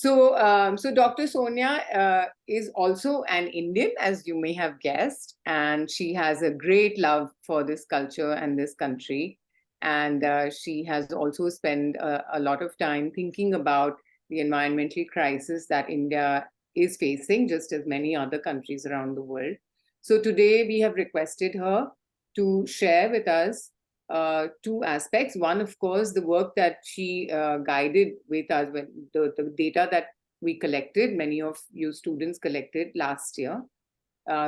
So Dr. Sonya is also an Indian, as you may have guessed, and she has a great love for this culture and this country. And she has also spent a lot of time thinking about the environmental crisis that India is facing, just as many other countries around the world. So today we have requested her to share with us two aspects. One, of course, the work that she guided with us, when the data that we collected, many of you students collected last year.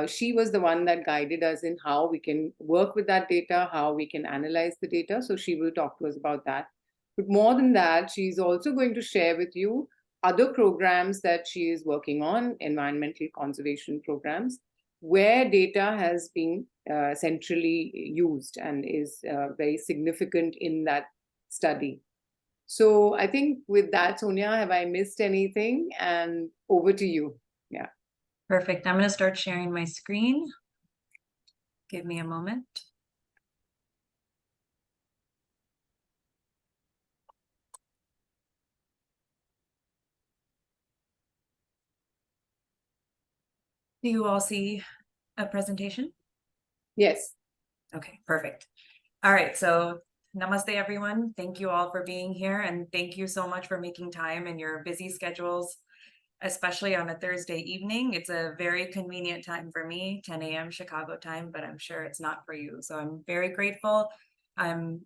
She was the one that guided us in how we can work with that data, how we can analyze the data. So she will talk to us about that. But more than that, she's also going to share with you other programs that she is working on, environmental conservation programs, where data has been centrally used and is very significant in that study. So I think with that, Sonia, have I missed anything? And over to you. Yeah. Perfect. I'm going to start sharing my screen. Give me a moment. Do you all see a presentation? Yes. Okay, perfect. All right, so namaste, everyone. Thank you all for being here, and thank you so much for making time in your busy schedules, especially on a Thursday evening. It's a very convenient time for me, 10 a.m. Chicago time, but I'm sure it's not for you. So I'm very grateful. I'm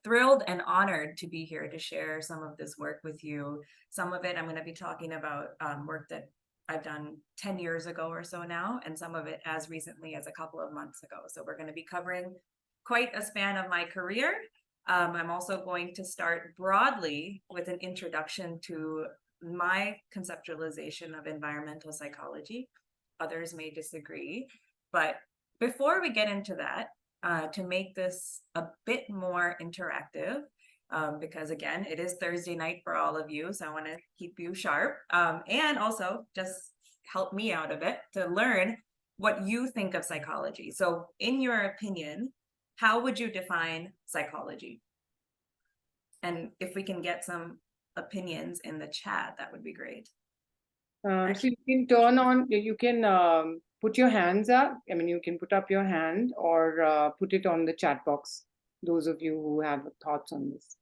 thrilled and honored to be here to share some of this work with you. Some of it I'm going to be talking about work that I've done 10 years ago or so now, and some of it as recently as a couple of months ago. So we're going to be covering quite a span of my career. I'm also going to start broadly with an introduction to my conceptualization of environmental psychology. Others may disagree, but before we get into that, to make this a bit more interactive, because again, it is Thursday night for all of you, so I want to keep you sharp, and also just help me out a bit to learn what you think of psychology. So in your opinion, how would you define psychology? And if we can get some opinions in the chat, that would be great. So you can turn on, you can put your hands up. I mean, you can put up your hand or put it on the chat box, those of you who have thoughts on this.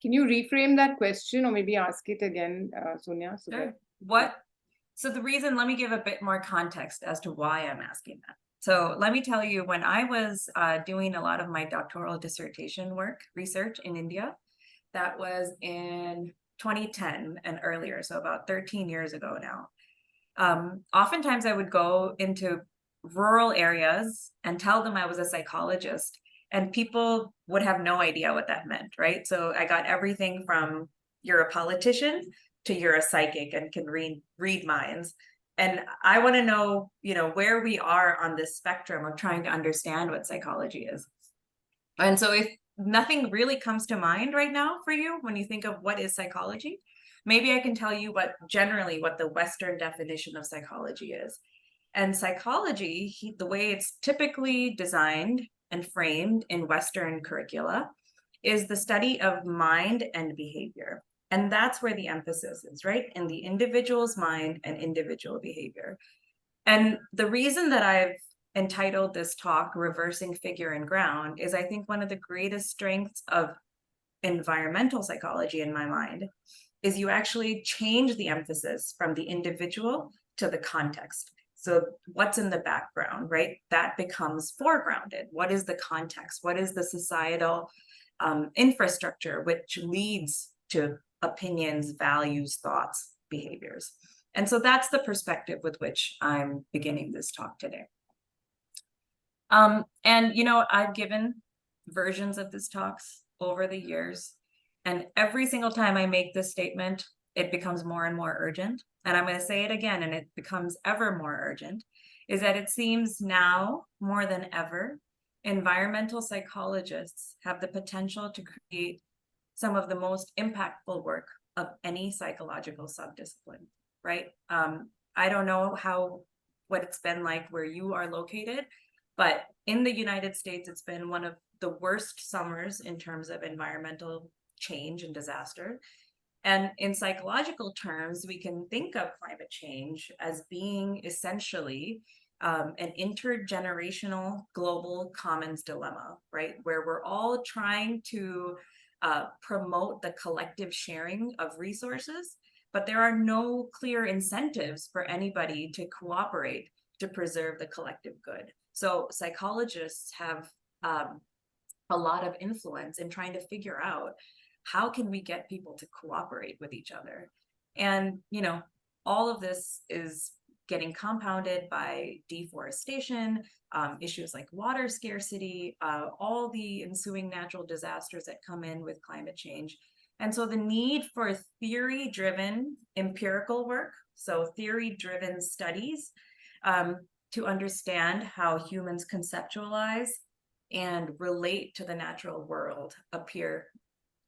Can you reframe that question or maybe ask it again, Sonia? So sure. So the reason, let me give a bit more context as to why I'm asking that. So let me tell you, when I was doing a lot of my doctoral dissertation work, research in India, that was in 2010 and earlier, so about 13 years ago now. Oftentimes I would go into rural areas and tell them I was a psychologist, and people would have no idea what that meant, right? So I got everything from you're a politician to you're a psychic and can read minds. And I want to know, where we are on this spectrum of trying to understand what psychology is. And so if nothing really comes to mind right now for you when you think of what is psychology, maybe I can tell you what the Western definition of psychology is. And psychology, the way it's typically designed and framed in Western curricula, is the study of mind and behavior. And that's where the emphasis is, right? In the individual's mind and individual behavior. And the reason that I've entitled this talk Reversing Figure and Ground is I think one of the greatest strengths of environmental psychology in my mind is you actually change the emphasis from the individual to the context. So what's in the background, right? That becomes foregrounded. What is the context? What is the societal infrastructure which leads to opinions, values, thoughts, behaviors? And so that's the perspective with which I'm beginning this talk today. And, I've given versions of these talks over the years, and every single time I make this statement, it becomes more and more urgent. And I'm going to say it again, and it becomes ever more urgent, is that it seems now more than ever, environmental psychologists have the potential to create some of the most impactful work of any psychological subdiscipline, right? I don't know what it's been like where you are located, But in the United States, it's been one of the worst summers in terms of environmental change and disaster. And in psychological terms, we can think of climate change as being essentially an intergenerational global commons dilemma, right? Where we're all trying to promote the collective sharing of resources, but there are no clear incentives for anybody to cooperate to preserve the collective good. So psychologists have a lot of influence in trying to figure out how can we get people to cooperate with each other. And, you know, all of this is getting compounded by deforestation, issues like water scarcity, all the ensuing natural disasters that come in with climate change. And so the need for theory-driven empirical work, so theory-driven studies, to understand how humans conceptualize and relate to the natural world appear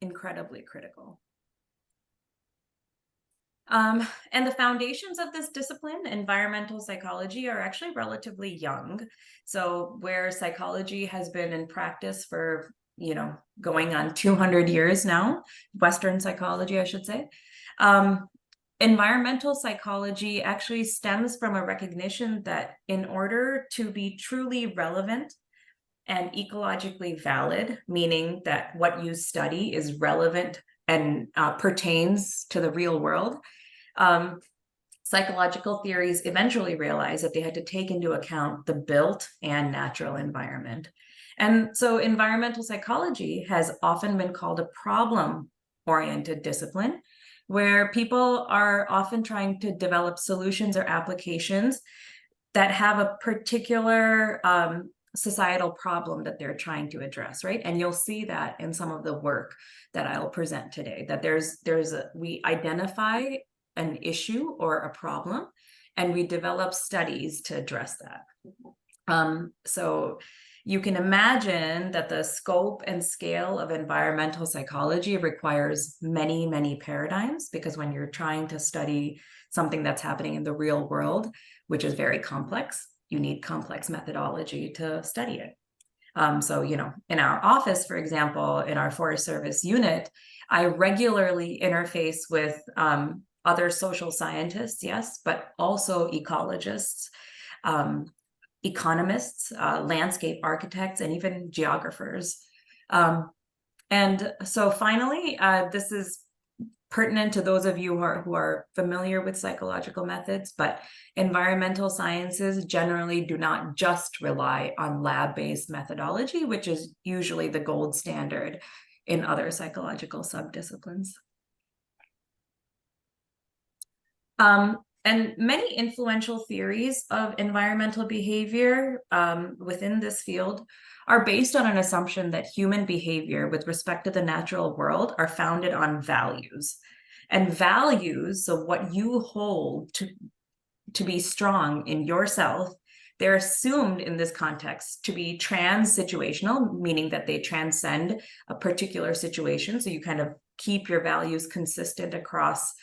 incredibly critical. And the foundations of this discipline, environmental psychology, are actually relatively young. So where psychology has been in practice for, you know, going on 200 years now, Western psychology, I should say, environmental psychology actually stems from a recognition that in order to be truly relevant and ecologically valid, meaning that what you study is relevant and pertains to the real world, psychological theories eventually realized that they had to take into account the built and natural environment. And so environmental psychology has often been called a problem-oriented discipline, where people are often trying to develop solutions or applications that have a particular societal problem that they're trying to address, right? And you'll see that in some of the work that I'll present today, that we identify an issue or a problem, and we develop studies to address that. So you can imagine that the scope and scale of environmental psychology requires many, many paradigms, because when you're trying to study something that's happening in the real world, which is very complex, you need complex methodology to study it. So, you know, in our office, for example, in our Forest Service unit, I regularly interface with other social scientists, yes, but also ecologists, economists, landscape architects, and even geographers. And so finally, this is pertinent to those of you who are familiar with psychological methods, but environmental sciences generally do not just rely on lab-based methodology, which is usually the gold standard in other psychological subdisciplines. And many influential theories of environmental behavior within this field are based on an assumption that human behavior with respect to the natural world are founded on values. And values, so what you hold to be strong in yourself, they're assumed in this context to be trans-situational, meaning that they transcend a particular situation. So you kind of keep your values consistent across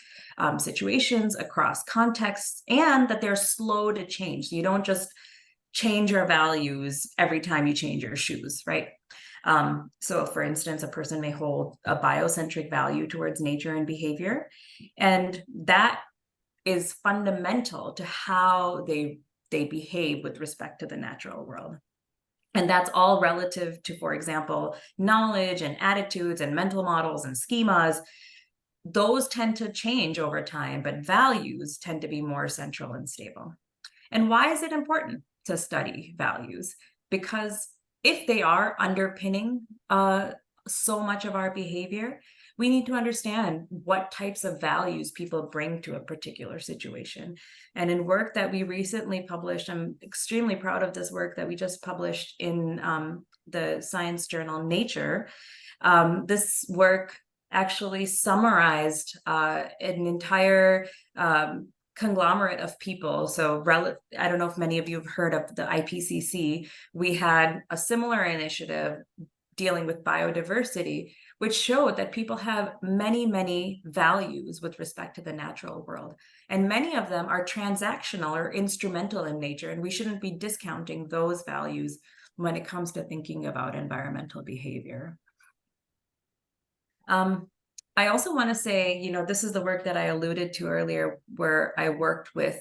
situations, across contexts, and that they're slow to change. So you don't just change your values every time you change your shoes, right? So for instance, a person may hold a biocentric value towards nature and behavior, and that is fundamental to how they behave with respect to the natural world. And that's all relative to, for example, knowledge and attitudes and mental models and schemas. Those tend to change over time, but values tend to be more central and stable. And why is it important to study values? Because if they are underpinning so much of our behavior, we need to understand what types of values people bring to a particular situation. And in work that we recently published, I'm extremely proud of this work that we just published in the science journal Nature. This work actually summarized an entire conglomerate of people. So I don't know if many of you have heard of the IPCC. We had a similar initiative dealing with biodiversity, which showed that people have many, many values with respect to the natural world. And many of them are transactional or instrumental in nature, and we shouldn't be discounting those values when it comes to thinking about environmental behavior. I also want to say, you know, this is the work that I alluded to earlier, where I worked with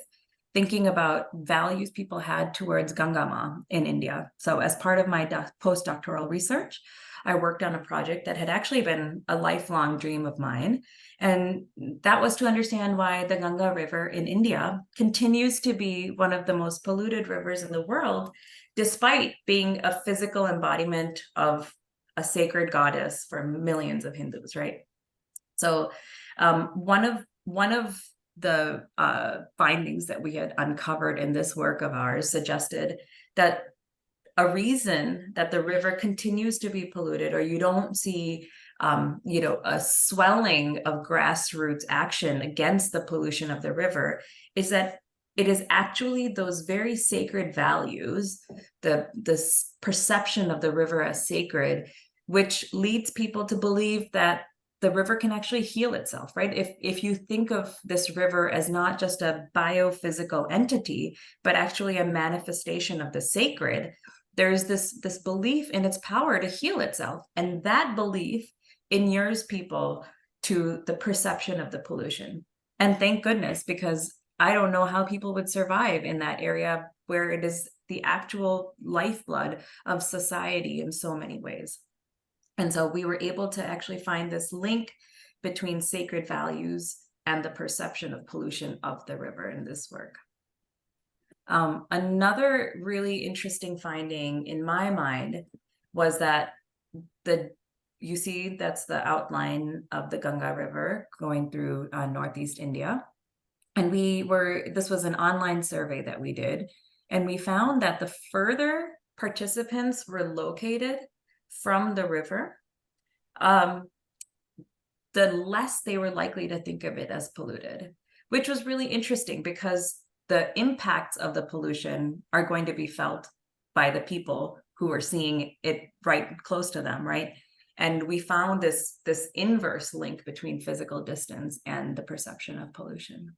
thinking about values people had towards Ganga Ma in India. So as part of my postdoctoral research, I worked on a project that had actually been a lifelong dream of mine. And that was to understand why the Ganga River in India continues to be one of the most polluted rivers in the world, despite being a physical embodiment of a sacred goddess for millions of Hindus, right? So one of the findings that we had uncovered in this work of ours suggested that a reason that the river continues to be polluted, or you don't see you know, a swelling of grassroots action against the pollution of the river, is that it is actually those very sacred values, this perception of the river as sacred, which leads people to believe that the river can actually heal itself, right? If you think of this river as not just a biophysical entity, but actually a manifestation of the sacred, there's this belief in its power to heal itself. And that belief inures people to the perception of the pollution. And thank goodness, because I don't know how people would survive in that area where it is the actual lifeblood of society in so many ways. And so we were able to actually find this link between sacred values and the perception of pollution of the river in this work. Another really interesting finding in my mind was that you see that's the outline of the Ganga River going through Northeast India. And this was an online survey that we did, and we found that the further participants were located from the river, the less they were likely to think of it as polluted, which was really interesting because the impacts of the pollution are going to be felt by the people who are seeing it right close to them, right? And we found this inverse link between physical distance and the perception of pollution.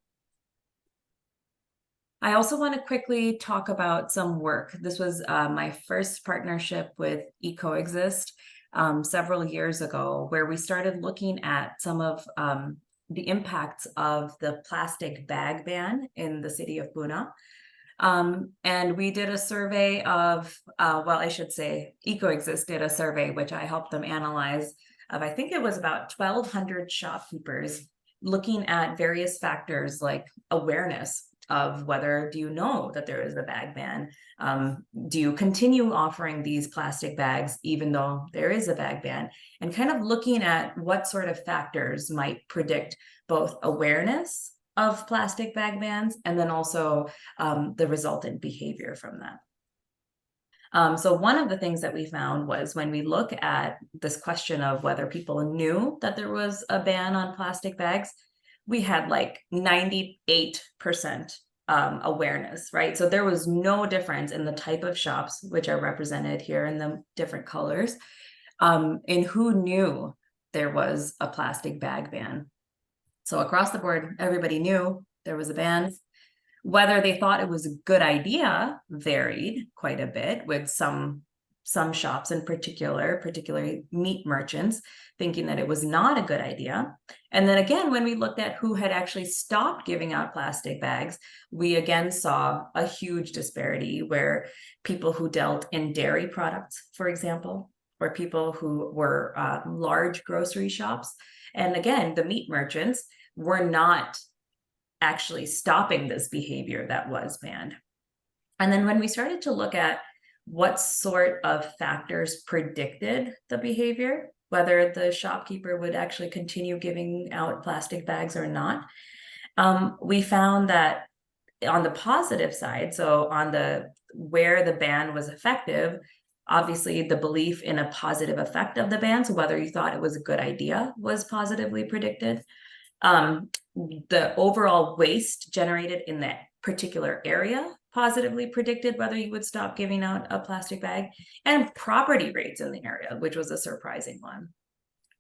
I also want to quickly talk about some work. This was my first partnership with eCoexist several years ago, where we started looking at some of the impacts of the plastic bag ban in the city of Pune. And we did a survey of, well, I should say eCoexist did a survey, which I helped them analyze, of I think it was about 1,200 shopkeepers, looking at various factors like awareness of whether, do you know that there is a bag ban? Do you continue offering these plastic bags even though there is a bag ban? And kind of looking at what sort of factors might predict both awareness of plastic bag bans and then also the resultant behavior from that. So one of the things that we found was when we look at this question of whether people knew that there was a ban on plastic bags, we had like 98% awareness, right? So there was no difference in the type of shops, which are represented here in the different colors, in who knew there was a plastic bag ban. So across the board, everybody knew there was a ban. Whether they thought it was a good idea varied quite a bit, with some shops in particular, particularly meat merchants, thinking that it was not a good idea. And then again, when we looked at who had actually stopped giving out plastic bags, we again saw a huge disparity where people who dealt in dairy products, for example, or people who were large grocery shops. And again, the meat merchants were not actually stopping this behavior that was banned. And then when we started to look at what sort of factors predicted the behavior, whether the shopkeeper would actually continue giving out plastic bags or not, we found that on the positive side, so on where the ban was effective, obviously the belief in a positive effect of the ban, so whether you thought it was a good idea, was positively predicted. The overall waste generated in that particular area positively predicted whether you would stop giving out a plastic bag, and property rates in the area, which was a surprising one.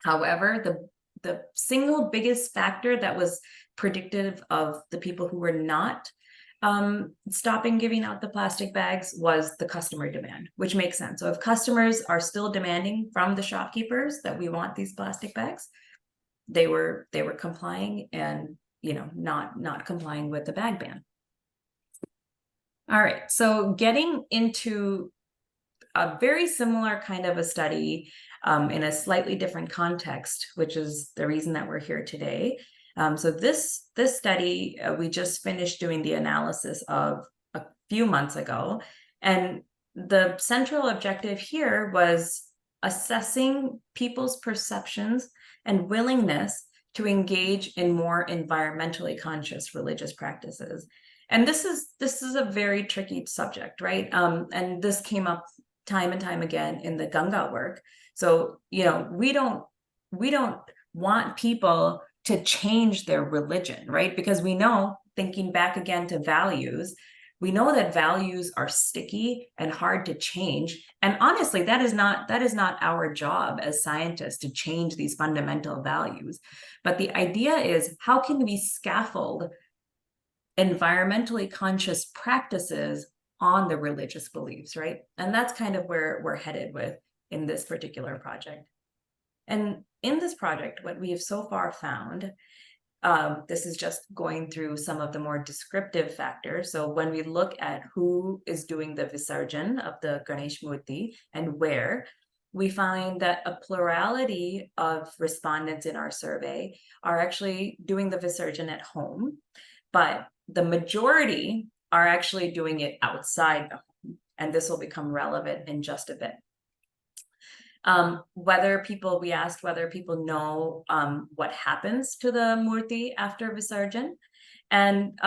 However, the single biggest factor that was predictive of the people who were not stopping giving out the plastic bags was the customer demand, which makes sense. So if customers are still demanding from the shopkeepers that we want these plastic bags, they were complying and, you know, not complying with the bag ban. All right, so getting into a very similar kind of a study in a slightly different context, which is the reason that we're here today. So this study, we just finished doing the analysis of a few months ago. And the central objective here was assessing people's perceptions and willingness to engage in more environmentally conscious religious practices. And this is a very tricky subject, right? And this came up time and time again in the Ganga work. So, you know, we don't want people to change their religion, right? Because we know, thinking back again to values, we know that values are sticky and hard to change. And honestly, that is not our job as scientists to change these fundamental values. But the idea is, how can we scaffold environmentally conscious practices on the religious beliefs, right? And that's kind of where we're headed with in this particular project. And in this project, what we have so far found, this is just going through some of the more descriptive factors. So when we look at who is doing the Visarjan of the Ganesh Murti and where, we find that a plurality of respondents in our survey are actually doing the Visarjan at home, but the majority are actually doing it outside the home. And this will become relevant in just a bit. We asked whether people know what happens to the Murti after Visarjan. And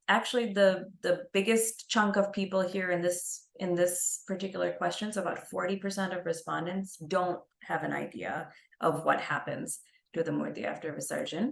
actually the biggest chunk of people here in this particular question, so about 40% of respondents don't have an idea of what happens to the Murti after Visarjan.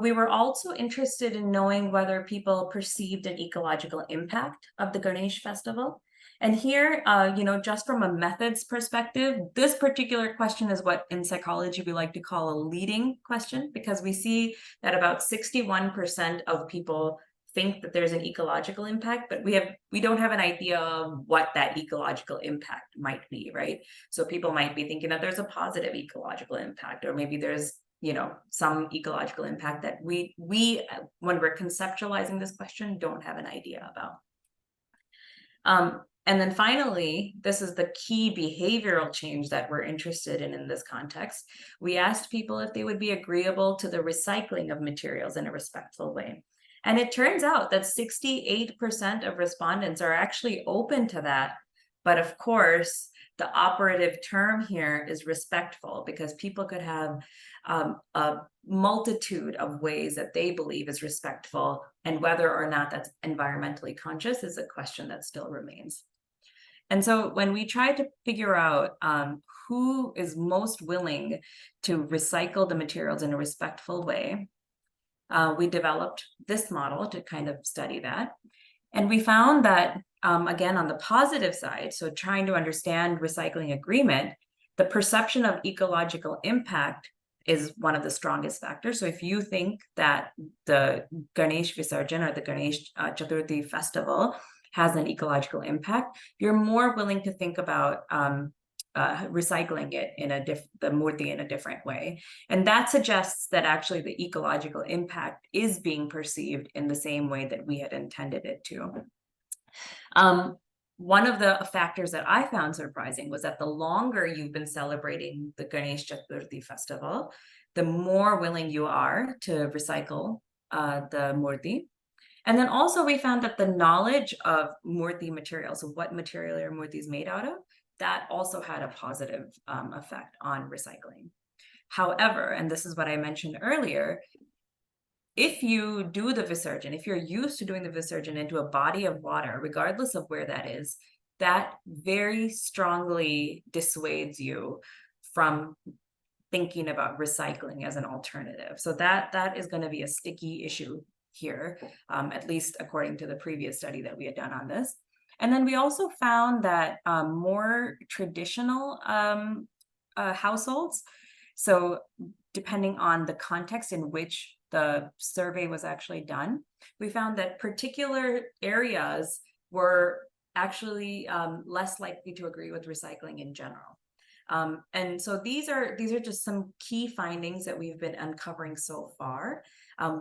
We were also interested in knowing whether people perceived an ecological impact of the Ganesh festival. And here, you know, just from a methods perspective, this particular question is what in psychology we like to call a leading question, because we see that about 61% of people think that there's an ecological impact, but we don't have an idea of what that ecological impact might be, right? So people might be thinking that there's a positive ecological impact, or maybe there's, you know, some ecological impact that we when we're conceptualizing this question don't have an idea about. And then finally, this is the key behavioral change that we're interested in this context. We asked people if they would be agreeable to the recycling of materials in a respectful way. And it turns out that 68% of respondents are actually open to that. But of course, the operative term here is respectful, because people could have a multitude of ways that they believe is respectful, and whether or not that's environmentally conscious is a question that still remains. And so when we tried to figure out who is most willing to recycle the materials in a respectful way, we developed this model to kind of study that. And we found that, again, on the positive side, so trying to understand recycling agreement, the perception of ecological impact is one of the strongest factors. So if you think that the Ganesh Visarjan or the Ganesh Chaturthi festival has an ecological impact, you're more willing to think about recycling it in the murti in a different way. And that suggests that actually the ecological impact is being perceived in the same way that we had intended it to. One of the factors that I found surprising was that the longer you've been celebrating the Ganesh Chaturthi festival, the more willing you are to recycle the murti. And then also we found that the knowledge of murti materials, so what material your murti is made out of, that also had a positive effect on recycling. However, and this is what I mentioned earlier, if you do the Visarjan, if you're used to doing the Visarjan into a body of water, regardless of where that is, that very strongly dissuades you from thinking about recycling as an alternative. So that is going to be a sticky issue here, at least according to the previous study that we had done on this. And then we also found that more traditional households So depending on the context in which the survey was actually done, we found that particular areas were actually less likely to agree with recycling in general. And so these are just some key findings that we've been uncovering so far.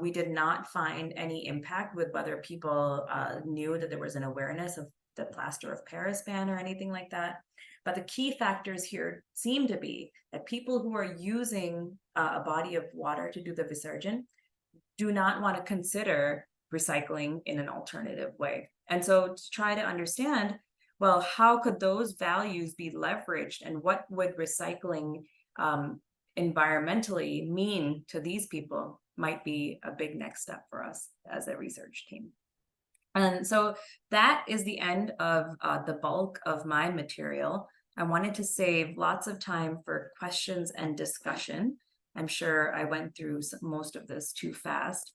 We did not find any impact with whether people knew that there was an awareness of the plaster of Paris ban or anything like that. But the key factors here seem to be that people who are using a body of water to do the Visarjan do not want to consider recycling in an alternative way. And so to try to understand, well, how could those values be leveraged, and what would recycling environmentally mean to these people might be a big next step for us as a research team. And so that is the end of the bulk of my material. I wanted to save lots of time for questions and discussion. I'm sure I went through most of this too fast.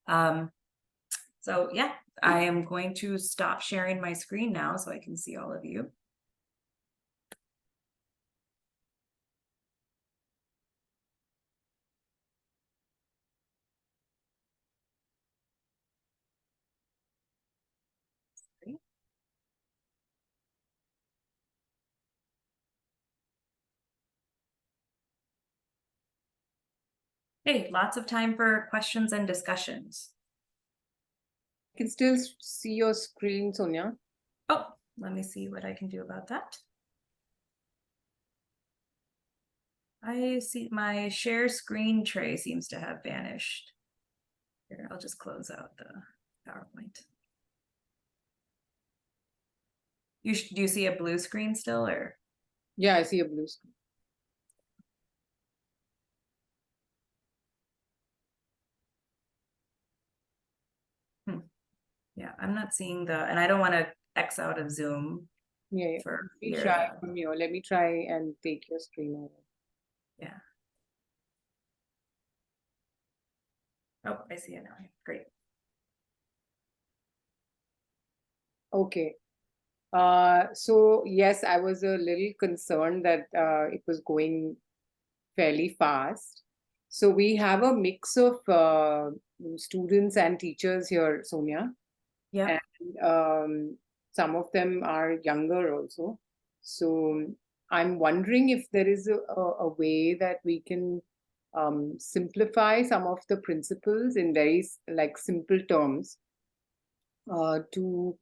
So yeah, I am going to stop sharing my screen now so I can see all of you. Hey, lots of time for questions and discussions. I can still see your screen, Sonya. Oh, let me see what I can do about that. I see my share screen tray seems to have vanished. Here, I'll just close out the PowerPoint. Do you see a blue screen still, or? Yeah, I see a blue screen. Yeah, I'm not seeing the, and I don't want to X out of Zoom. Yeah, for let me try from here. Let me try and take your screen over. Yeah. Oh, I see it now. Great. Okay. So yes, I was a little concerned that it was going fairly fast. So we have a mix of students and teachers here, Sonia. Yeah. And some of them are younger also. So I'm wondering if there is a way that we can simplify some of the principles in very like simple terms to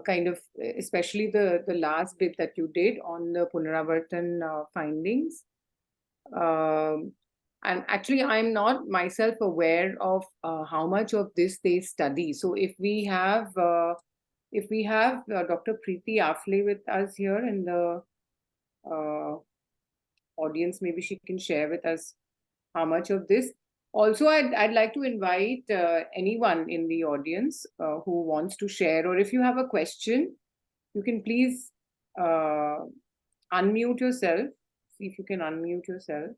kind of, especially the last bit that you did on the Punaravartan findings. And actually, I'm not myself aware of how much of this they study. So if we have Dr. Preeti Afle with us here in the audience, maybe she can share with us how much of this. Also, I'd like to invite anyone in the audience who wants to share, or if you have a question, you can please unmute yourself. See if you can unmute yourself.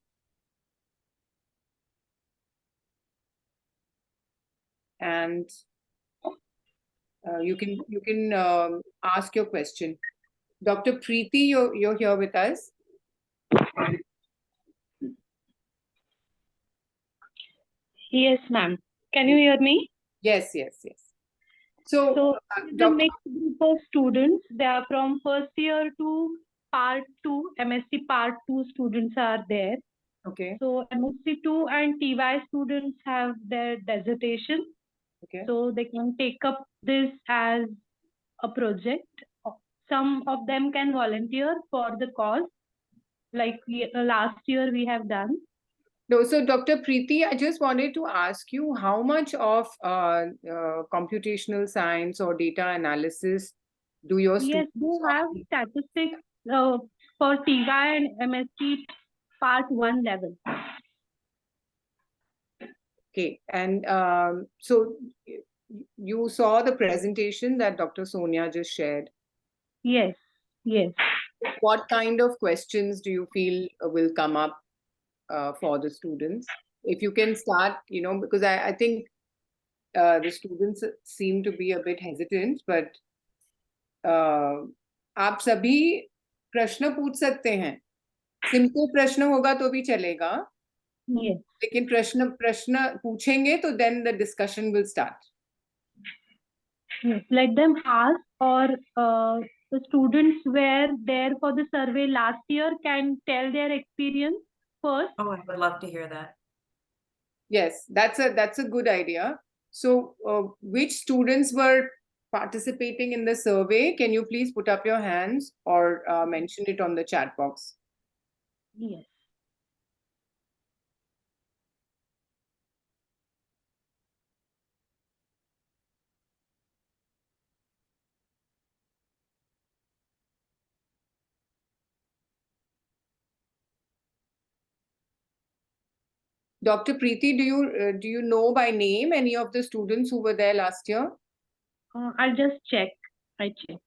And you can ask your question. Dr. Preeti, you're here with us. Yes, ma'am. Can you hear me? Yes, yes, yes. So the next group of students, they are from first year to part 2, MSc part 2 students are there. Okay. So MSc 2 and TY students have their dissertation. Okay. So they can take up this as a project. Some of them can volunteer for the cause, like last year we have done. No, so Dr. Preeti, I just wanted to ask you how much of computational science or data analysis do your students? Yes, they have statistics for TY and MSc part 1 level. Okay, and so you saw the presentation that Dr. Sonya just shared. Yes, yes. What kind of questions do you feel will come up for the students? If you can start, because I think the students seem to be a bit hesitant, but आप सभी प्रश्न पूछ सकते हैं. Simple प्रश्न होगा तो भी चलेगा, Yes. लेकिन प्रश्न पूछेंगे तो then the discussion will start. Yes. Let them ask, or the students were there for the survey last year can tell their experience first. Oh, I would love to hear that. Yes, that's a good idea. So, which students were participating in the survey? Can you please put up your hands or mention it on the chat box? Yes. Dr. Preeti, do you know by name any of the students who were there last year? I'll just check. I check.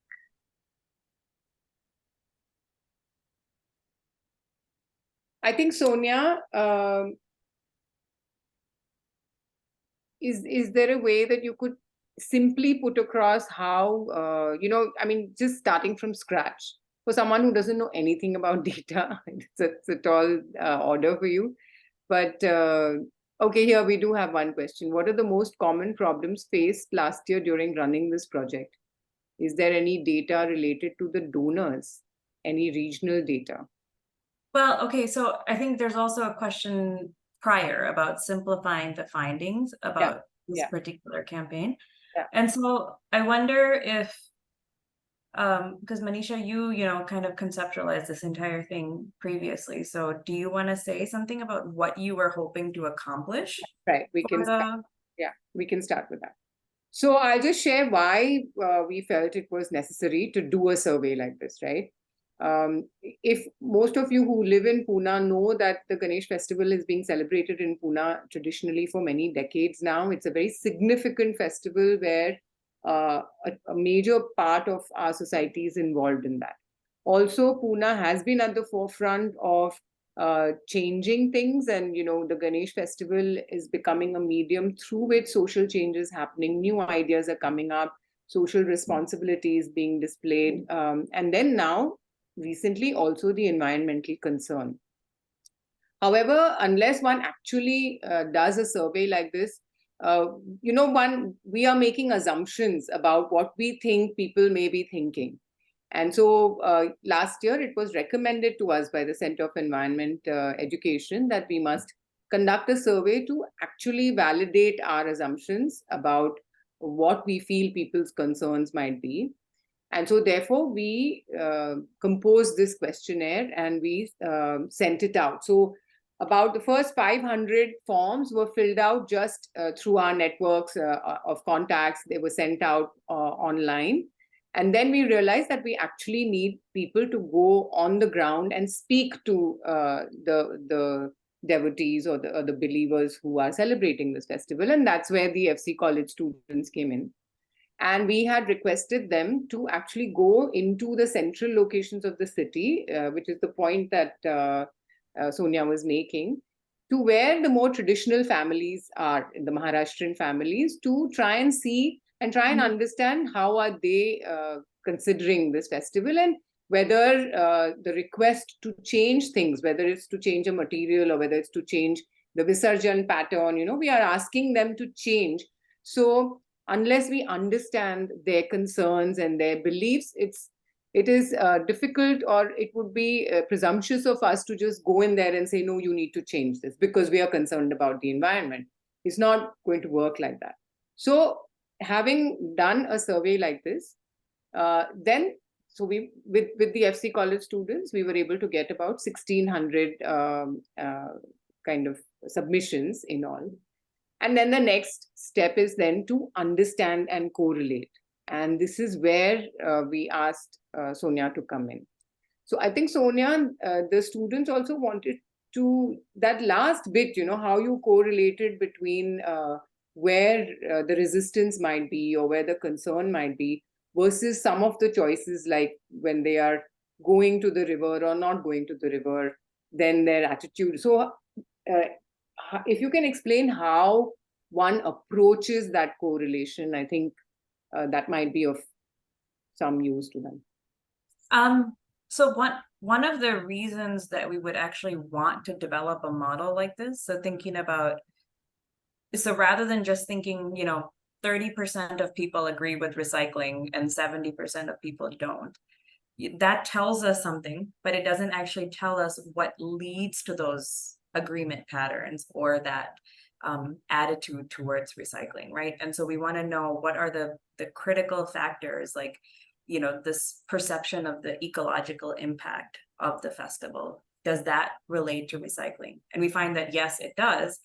I think Sonya, is there a way that you could simply put across how I mean, just starting from scratch for someone who doesn't know anything about data, it's a tall order for you. But okay, here we do have one question. What are the most common problems faced last year during running this project? Is there any data related to the donors? Any regional data? Well, okay, so I think there's also a question prior about simplifying the findings about this Yeah. particular campaign. Yeah. And so I wonder if, because Manisha, you kind of conceptualized this entire thing previously. So do you want to say something about what you were hoping to accomplish? Right, we can start with that. So I'll just share why we felt it was necessary to do a survey like this, right? If most of you who live in Pune know that the Ganesh festival is being celebrated in Pune traditionally for many decades now, it's a very significant festival where a major part of our society is involved in that. Also, Pune has been at the forefront of changing things, and the Ganesh festival is becoming a medium through which social change is happening, new ideas are coming up, social responsibilities being displayed, and then now recently also the environmental concern. However, unless one actually does a survey like this, we are making assumptions about what we think people may be thinking. And so last year, it was recommended to us by the Center of Environment Education that we must conduct a survey to actually validate our assumptions about what we feel people's concerns might be. And so therefore, we composed this questionnaire and we sent it out. So about the first 500 forms were filled out just through our networks of contacts. They were sent out online. And then we realized that we actually need people to go on the ground and speak to the devotees or the believers who are celebrating this festival. And that's where the FC College students came in. And we had requested them to actually go into the central locations of the city, which is the point that Sonya was making, to where the more traditional families are, the Maharashtrian families, to try and see and try and understand how are they considering this festival, and whether the request to change things, whether it's to change a material or whether it's to change the Visarjan pattern, we are asking them to change. So unless we understand their concerns and their beliefs, it is difficult, or it would be presumptuous of us to just go in there and say, no, you need to change this because we are concerned about the environment. It's not going to work like that. So having done a survey like this, we with the FC College students, we were able to get about 1,600 kind of submissions in all. And then the next step is then to understand and correlate. And this is where we asked Sonya to come in. So I think, Sonya, the students also wanted to, that last bit, how you correlated between where the resistance might be or where the concern might be versus some of the choices, like when they are going to the river or not going to the river, then their attitude. So if you can explain how one approaches that correlation, I think that might be of some use to them. So one of the reasons that we would actually want to develop a model like this, so thinking about, so rather than just thinking, 30% of people agree with recycling and 70% of people don't, that tells us something, but it doesn't actually tell us what leads to those agreement patterns or that attitude towards recycling, right? And so we want to know what are the critical factors, like, this perception of the ecological impact of the festival. Does that relate to recycling? And we find that yes, it does.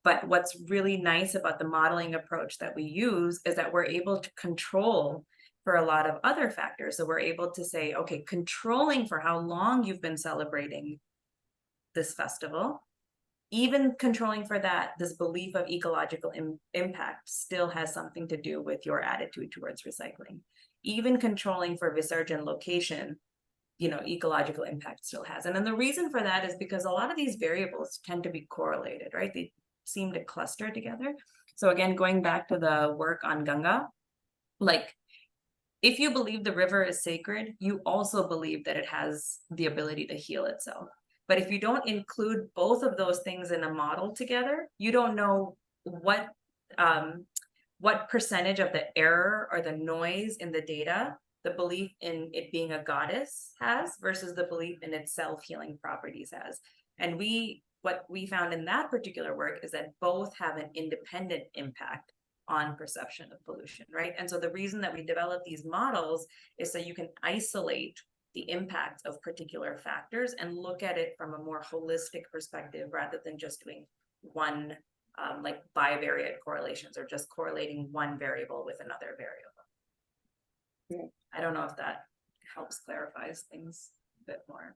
But what's really nice about the modeling approach that we use is that we're able to control for a lot of other factors. So we're able to say, okay, controlling for how long you've been celebrating this festival, even controlling for that, this belief of ecological impact still has something to do with your attitude towards recycling. Even controlling for Visarjan location, ecological impact still has. And then the reason for that is because a lot of these variables tend to be correlated, right? They seem to cluster together. So again, going back to the work on Ganga, like, if you believe the river is sacred, you also believe that it has the ability to heal itself. But if you don't include both of those things in a model together, you don't know what percentage of the error or the noise in the data the belief in it being a goddess has versus the belief in its self-healing properties has. And what we found in that particular work is that both have an independent impact on perception of pollution, right? And so the reason that we develop these models is so you can isolate the impact of particular factors and look at it from a more holistic perspective rather than just doing one like bivariate correlations or just correlating one variable with another variable. Yeah. I don't know if that helps clarifies things a bit more.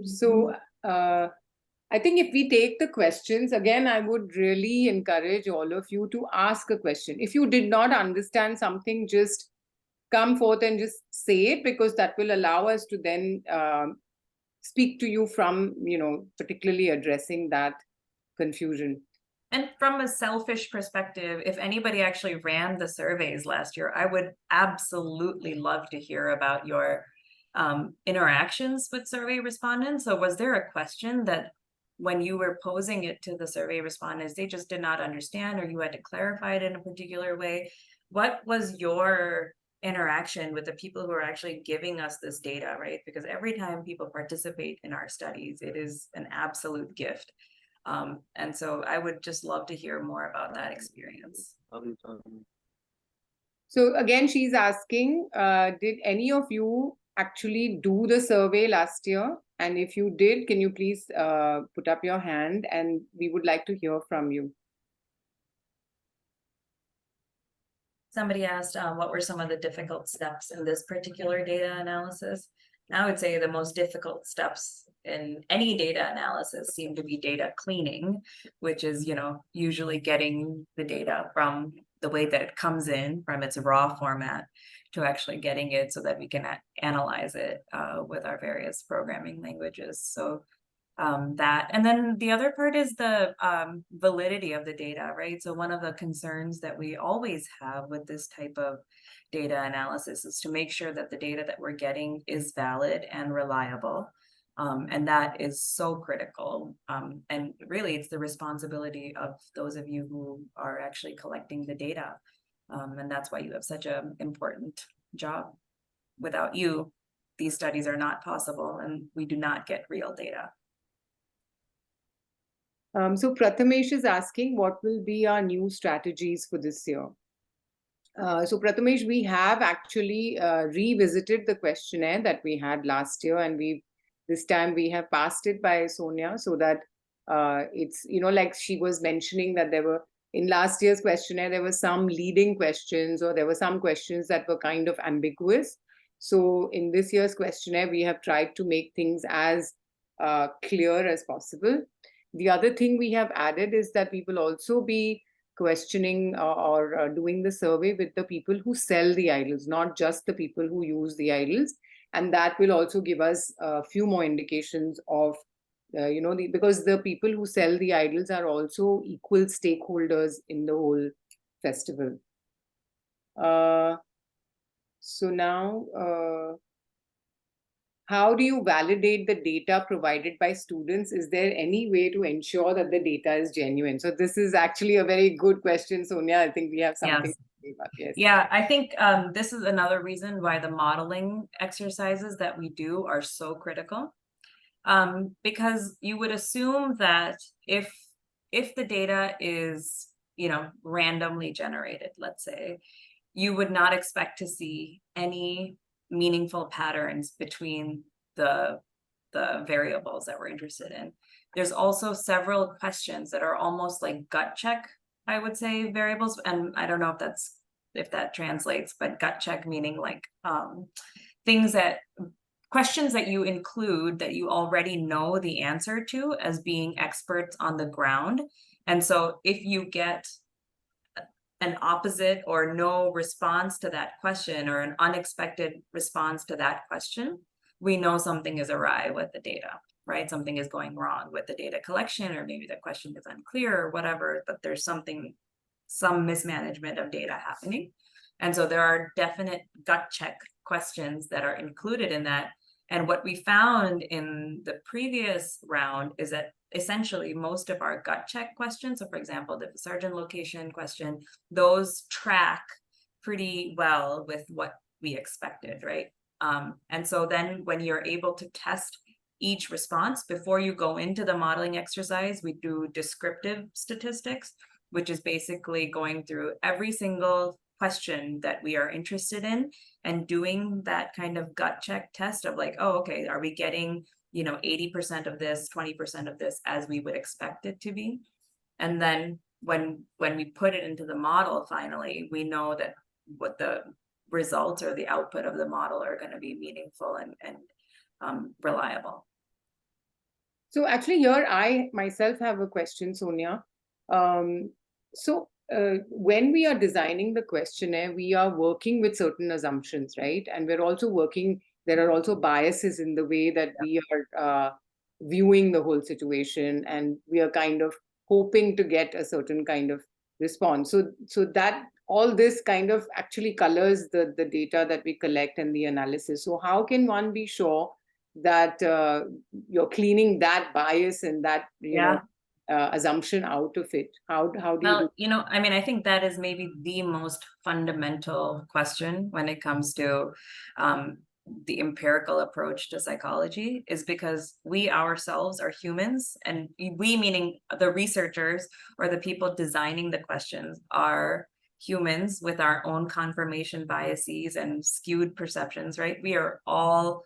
So I think if we take the questions, again, I would really encourage all of you to ask a question. If you did not understand something, just come forth and just say it, because that will allow us to then speak to you from, particularly addressing that confusion. And from a selfish perspective, if anybody actually ran the surveys last year, I would absolutely love to hear about your interactions with survey respondents. So was there a question that when you were posing it to the survey respondents, they just did not understand, or you had to clarify it in a particular way? What was your interaction with the people who are actually giving us this data, right? Because every time people participate in our studies, it is an absolute gift. And so I would just love to hear more about that experience. So again, she's asking, did any of you actually do the survey last year? And if you did, can you please put up your hand, and we would like to hear from you. Somebody asked what were some of the difficult steps in this particular data analysis. And I would say the most difficult steps in any data analysis seem to be data cleaning, which is, usually getting the data from the way that it comes in from its raw format to actually getting it so that we can analyze it with our various programming languages. So that, and then the other part is the validity of the data, right? So one of the concerns that we always have with this type of data analysis is to make sure that the data that we're getting is valid and reliable. And that is so critical. And really, it's the responsibility of those of you who are actually collecting the data. And that's why you have such an important job. Without you, these studies are not possible, and we do not get real data. So Prathamesh is asking, what will be our new strategies for this year? So Prathamesh, we have actually revisited the questionnaire that we had last year, and this time we have passed it by Sonya, so that it's, like she was mentioning that there were, in last year's questionnaire, there were some leading questions, or there were some questions that were kind of ambiguous. So in this year's questionnaire, we have tried to make things as clear as possible. The other thing we have added is that we will also be questioning or doing the survey with the people who sell the idols, not just the people who use the idols. And that will also give us a few more indications of, because the people who sell the idols are also equal stakeholders in the whole festival. So now, how do you validate the data provided by students? Is there any way to ensure that the data is genuine? So this is actually a very good question, Sonia. I think we have something Yes. to say about. Yes. Yeah, I think this is another reason why the modeling exercises that we do are so critical. Because you would assume that if the data is, you know, randomly generated, let's say, you would not expect to see any meaningful patterns between the variables that we're interested in. There's also several questions that are almost like gut check, I would say, variables, and I don't know if that translates, but gut check meaning like questions that you include that you already know the answer to as being experts on the ground. And so if you get an opposite or no response to that question, or an unexpected response to that question, we know something is awry with the data, right? Something is going wrong with the data collection, or maybe the question is unclear or whatever, but there's some mismanagement of data happening. And so there are definite gut check questions that are included in that. And what we found in the previous round is that essentially most of our gut check questions, so for example, the Sargent location question, those track pretty well with what we expected, right? And so then when you're able to test each response before you go into the modeling exercise, we do descriptive statistics, which is basically going through every single question that we are interested in and doing that kind of gut check test of like, oh, okay, are we getting, you know, 80% of this, 20% of this as we would expect it to be? And then when we put it into the model, finally, we know that what the results or the output of the model are going to be meaningful and reliable. So actually here I myself have a question, Sonia. When we are designing the questionnaire, we are working with certain assumptions, right? And we're also working, there are also biases in the way that we are viewing the whole situation, and we are kind of hoping to get a certain kind of response. So that all this kind of actually colors the data that we collect and the analysis. So how can one be sure that you're cleaning that bias and that, you know, assumption out of it? How do you do? You know, I mean, I think that is maybe the most fundamental question when it comes to the empirical approach to psychology, is because we ourselves are humans, and we meaning the researchers or the people designing the questions are humans with our own confirmation biases and skewed perceptions, right? We are all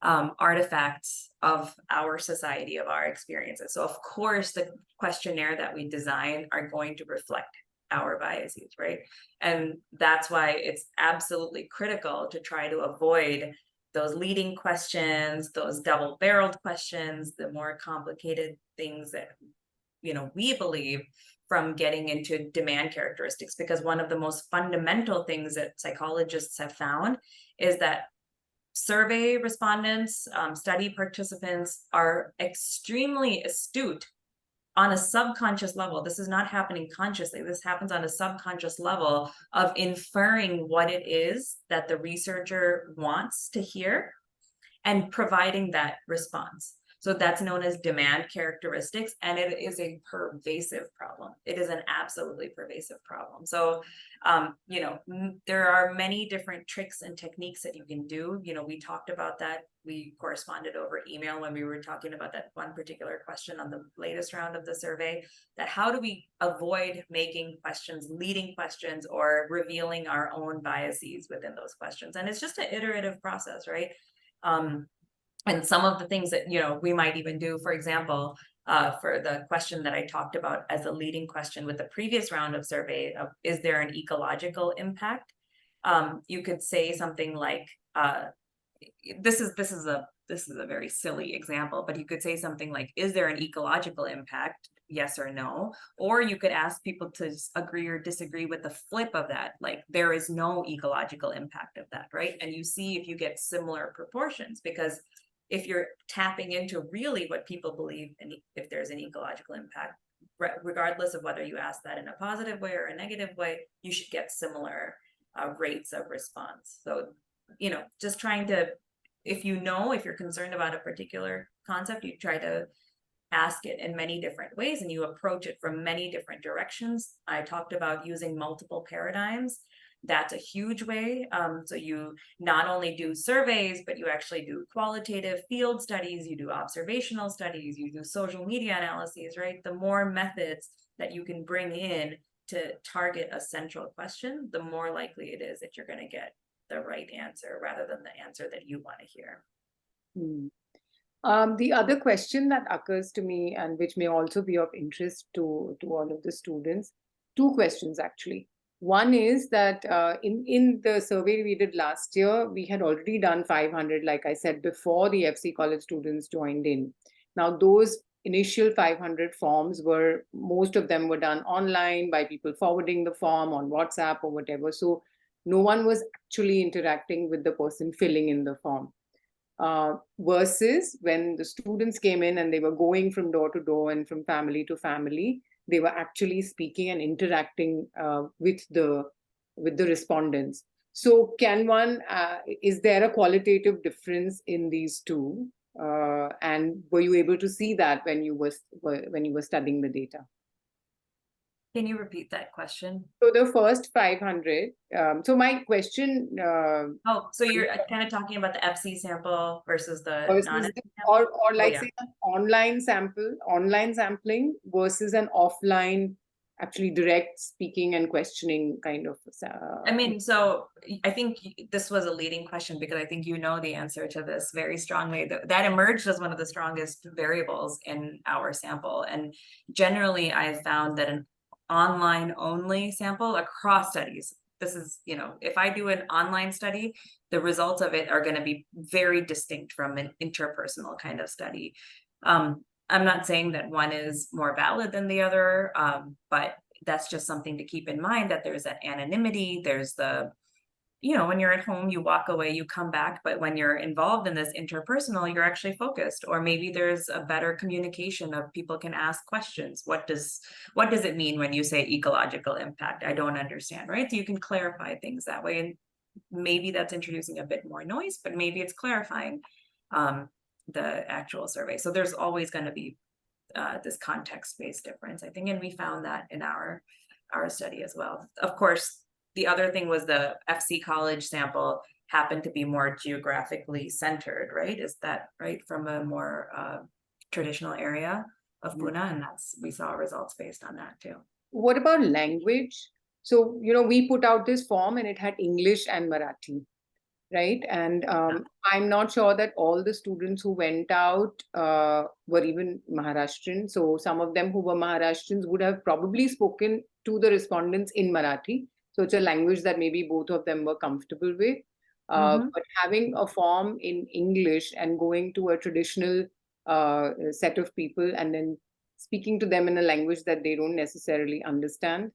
artifacts of our society, of our experiences. So of course, the questionnaire that we design are going to reflect our biases, right? And that's why it's absolutely critical to try to avoid those leading questions, those double-barreled questions, the more complicated things that, you know, we believe, from getting into demand characteristics. Because one of the most fundamental things that psychologists have found is that survey respondents, study participants are extremely astute on a subconscious level. This is not happening consciously. This happens on a subconscious level of inferring what it is that the researcher wants to hear and providing that response. So that's known as demand characteristics, and it is a pervasive problem. It is an absolutely pervasive problem. So, you know, there are many different tricks and techniques that you can do. You know, we talked about that. We corresponded over email when we were talking about that one particular question on the latest round of the survey, that how do we avoid making questions leading questions or revealing our own biases within those questions? And it's just an iterative process, right? And some of the things that, you know, we might even do, for example, for the question that I talked about as a leading question with the previous round of survey of, is there an ecological impact? You could say something like, this is a very silly example, but you could say something like, is there an ecological impact? Yes or no. Or you could ask people to agree or disagree with the flip of that, like there is no ecological impact of that, right? And you see if you get similar proportions, because if you're tapping into really what people believe, and if there's an ecological impact, regardless of whether you ask that in a positive way or a negative way, you should get similar rates of response. So, just trying to, if you're concerned about a particular concept, you try to ask it in many different ways and you approach it from many different directions. I talked about using multiple paradigms. That's a huge way. So you not only do surveys, but you actually do qualitative field studies, you do observational studies, you do social media analyses, right? The more methods that you can bring in to target a central question, the more likely it is that you're going to get the right answer rather than the answer that you want to hear. The other question that occurs to me, and which may also be of interest to all of the students, two questions actually. One is that in the survey we did last year, we had already done 500, like I said, before the FC College students joined in. Now, those initial 500 forms most of them were done online by people forwarding the form on WhatsApp or whatever. So no one was actually interacting with the person filling in the form. Versus when the students came in and they were going from door to door and from family to family, they were actually speaking and interacting with the respondents. So is there a qualitative difference in these two? And were you able to see that when you were studying the data? Can you repeat that question? So the first 500. So my question. So you're kind of talking about the FC sample versus the non-FC sample? Or like say an online sampling versus an offline, actually direct speaking and questioning kind of. I mean, so I think this was a leading question because I think the answer to this very strongly. That emerged as one of the strongest variables in our sample. And generally, I've found that an online only sample across studies, this is, if I do an online study, the results of it are going to be very distinct from an interpersonal kind of study. I'm not saying that one is more valid than the other, but that's just something to keep in mind, that there's that anonymity, there's the, when you're at home, you walk away, you come back, but when you're involved in this interpersonal, you're actually focused, or maybe there's a better communication of people can ask questions. What does it mean when you say ecological impact? I don't understand, right? So you can clarify things that way, and maybe that's introducing a bit more noise, but maybe it's clarifying the actual survey. So there's always going to be this context-based difference, I think, and we found that in our study as well. Of course, the other thing was the FC College sample happened to be more geographically centered, right? Is that right? From a more traditional area of Pune, and we saw results based on that too. What about language? So, we put out this form and it had English and Marathi, right? And I'm not sure that all the students who went out were even Maharashtrian. So some of them who were Maharashtrians would have probably spoken to the respondents in Marathi. So it's a language that maybe both of them were comfortable with. But having a form in English and going to a traditional set of people and then speaking to them in a language that they don't necessarily understand.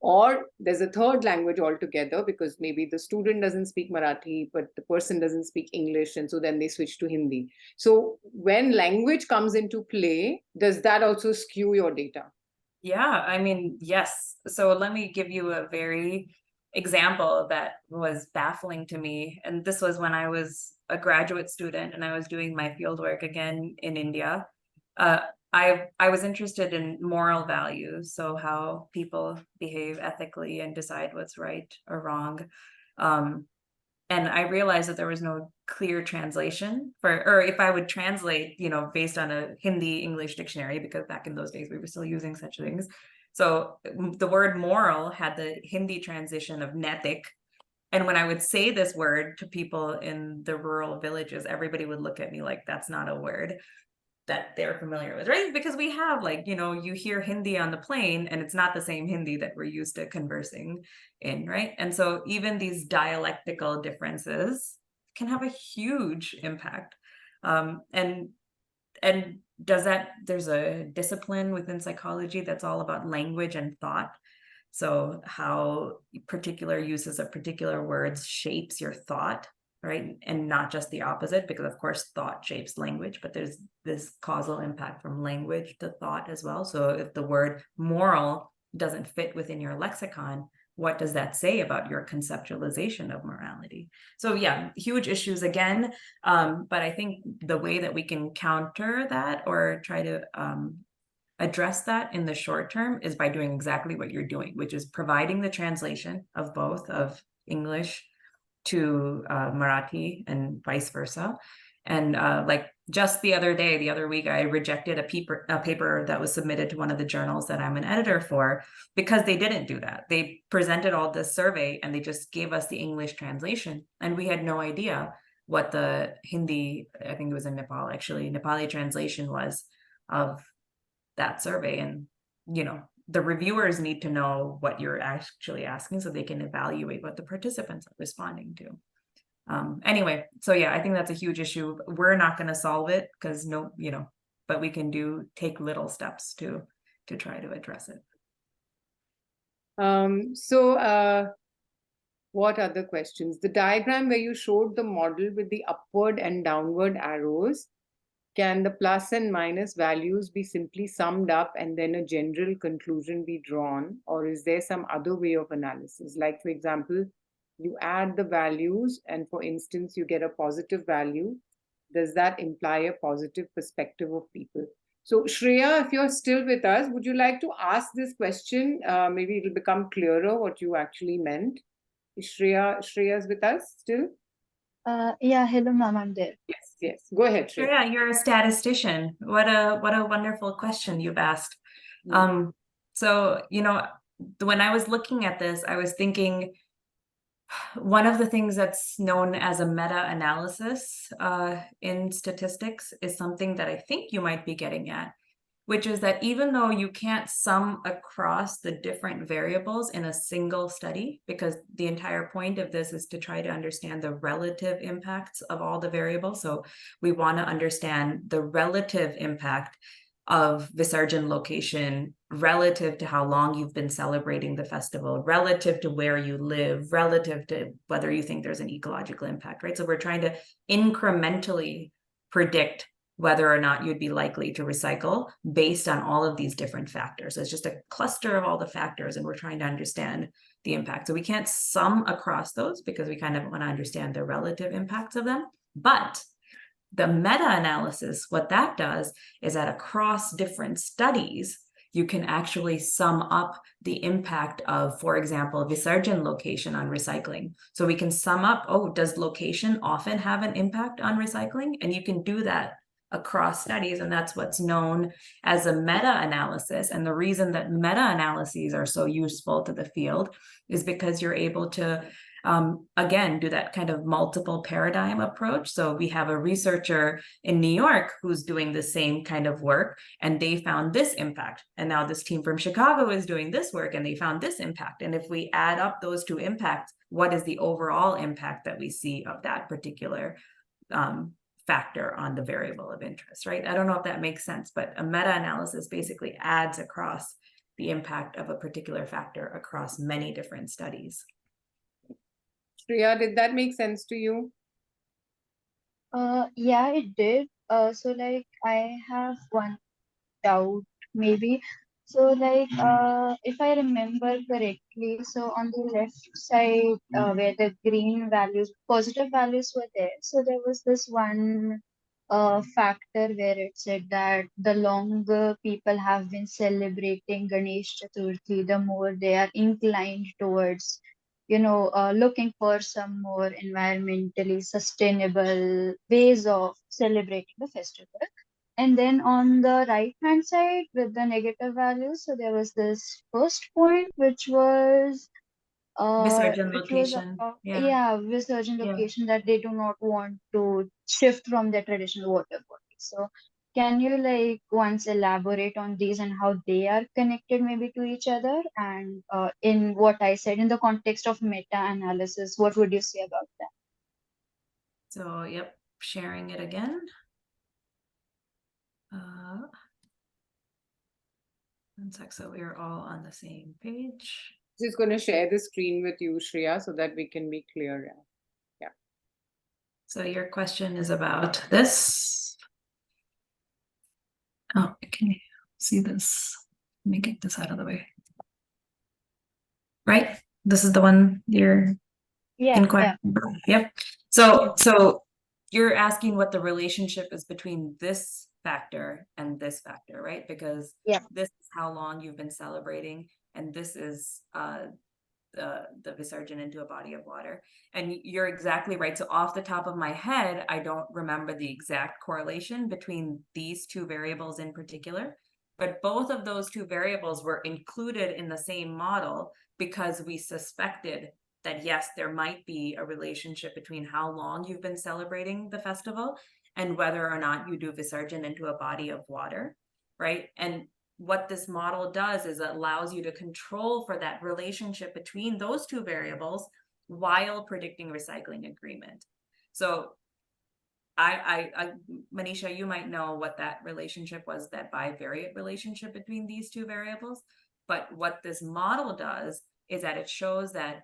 Or there's a third language altogether, because maybe the student doesn't speak Marathi, but the person doesn't speak English, and so then they switch to Hindi. So when language comes into play, does that also skew your data? Yeah, I mean, yes. So let me give you a very example that was baffling to me. And this was when I was a graduate student and I was doing my fieldwork again in India. I was interested in moral values, so how people behave ethically and decide what's right or wrong. And I realized that there was no clear translation or if I would translate, based on a Hindi-English dictionary, because back in those days we were still using such things. So the word moral had the Hindi transition of naitik. And when I would say this word to people in the rural villages, everybody would look at me like that's not a word that they're familiar with, right? Because we have you hear Hindi on the plane and it's not the same Hindi that we're used to conversing in, right? And so even these dialectical differences can have a huge impact. And there's a discipline within psychology that's all about language and thought. So how particular uses of particular words shapes your thought, right? And not just the opposite, because of course thought shapes language, but there's this causal impact from language to thought as well. So if the word moral doesn't fit within your lexicon, what does that say about your conceptualization of morality? So yeah, huge issues again. But I think the way that we can counter that or try to address that in the short term is by doing exactly what you're doing, which is providing the translation of both of English to Marathi and vice versa. And like just the other week, I rejected a paper that was submitted to one of the journals that I'm an editor for because they didn't do that. They presented all this survey and they just gave us the English translation. And we had no idea what the Hindi, I think it was in Nepal, actually, Nepali translation was of that survey. And, you know, the reviewers need to know what you're actually asking so they can evaluate what the participants are responding to. Anyway, so yeah, I think that's a huge issue. We're not going to solve it because but we can take little steps to try to address it. What other questions? The diagram where you showed the model with the upward and downward arrows, can the plus and minus values be simply summed up and then a general conclusion be drawn? Or is there some other way of analysis? Like, for example, you add the values and, for instance, you get a positive value. Does that imply a positive perspective of people? So, Shreya, if you're still with us, would you like to ask this question? Maybe it'll become clearer what you actually meant. Is Shreya's with us still? Yeah, hello, ma'am, I'm there. Yes. Go ahead, Shreya. Yeah, you're a statistician. What a wonderful question you've asked. So, when I was looking at this, I was thinking one of the things that's known as a meta-analysis in statistics is something that I think you might be getting at, which is that even though you can't sum across the different variables in a single study, because the entire point of this is to try to understand the relative impacts of all the variables. So we want to understand the relative impact of Visarjan location relative to how long you've been celebrating the festival, relative to where you live, relative to whether you think there's an ecological impact, right? So we're trying to incrementally predict whether or not you'd be likely to recycle based on all of these different factors. So it's just a cluster of all the factors, and we're trying to understand the impact. So we can't sum across those because we kind of want to understand the relative impacts of them. But the meta-analysis, what that does is that across different studies, you can actually sum up the impact of, for example, Visarjan location on recycling. So we can sum up, does location often have an impact on recycling? And you can do that across studies, and that's what's known as a meta-analysis. And the reason that meta-analyses are so useful to the field is because you're able to again, do that kind of multiple paradigm approach. So we have a researcher in New York who's doing the same kind of work, and they found this impact. And now this team from Chicago is doing this work, and they found this impact. And if we add up those two impacts, what is the overall impact that we see of that particular factor on the variable of interest, right? I don't know if that makes sense, but a meta-analysis basically adds across the impact of a particular factor across many different studies. Shreya, did that make sense to you? Yeah, it did. So like I have one doubt maybe. So like if I remember correctly, so on the left side where the green values, positive values were there. So there was this one factor where it said that the longer people have been celebrating Ganesh Chaturthi, the more they are inclined towards looking for some more environmentally sustainable ways of celebrating the festival. And then on the right hand side with the negative values, so there was this first point which was Visarjan which was location. Visarjan location, that they do not want to shift from their traditional water body. So can you like once elaborate on these and how they are connected maybe to each other? And in what I said in the context of meta-analysis, what would you say about that? So, yep, sharing it again. One sec, so we're all on the same page. Just going to share the screen with you, Shreya, so that we can be clear. Yeah. So your question is about this. Oh, can you see this? Let me get this out of the way. Right? This is the one you're Yeah, inquiring about? Yep. So you're asking what the relationship is between this factor and this factor, right? Because yeah. this is how long you've been celebrating, and this is the visarjan into a body of water. And you're exactly right. So off the top of my head, I don't remember the exact correlation between these two variables in particular, but both of those two variables were included in the same model because we suspected that yes, there might be a relationship between how long you've been celebrating the festival and whether or not you do visarjan into a body of water, right? And what this model does is it allows you to control for that relationship between those two variables while predicting recycling agreement. So Manisha, you might know what that relationship was, that bivariate relationship between these two variables. But what this model does is that it shows that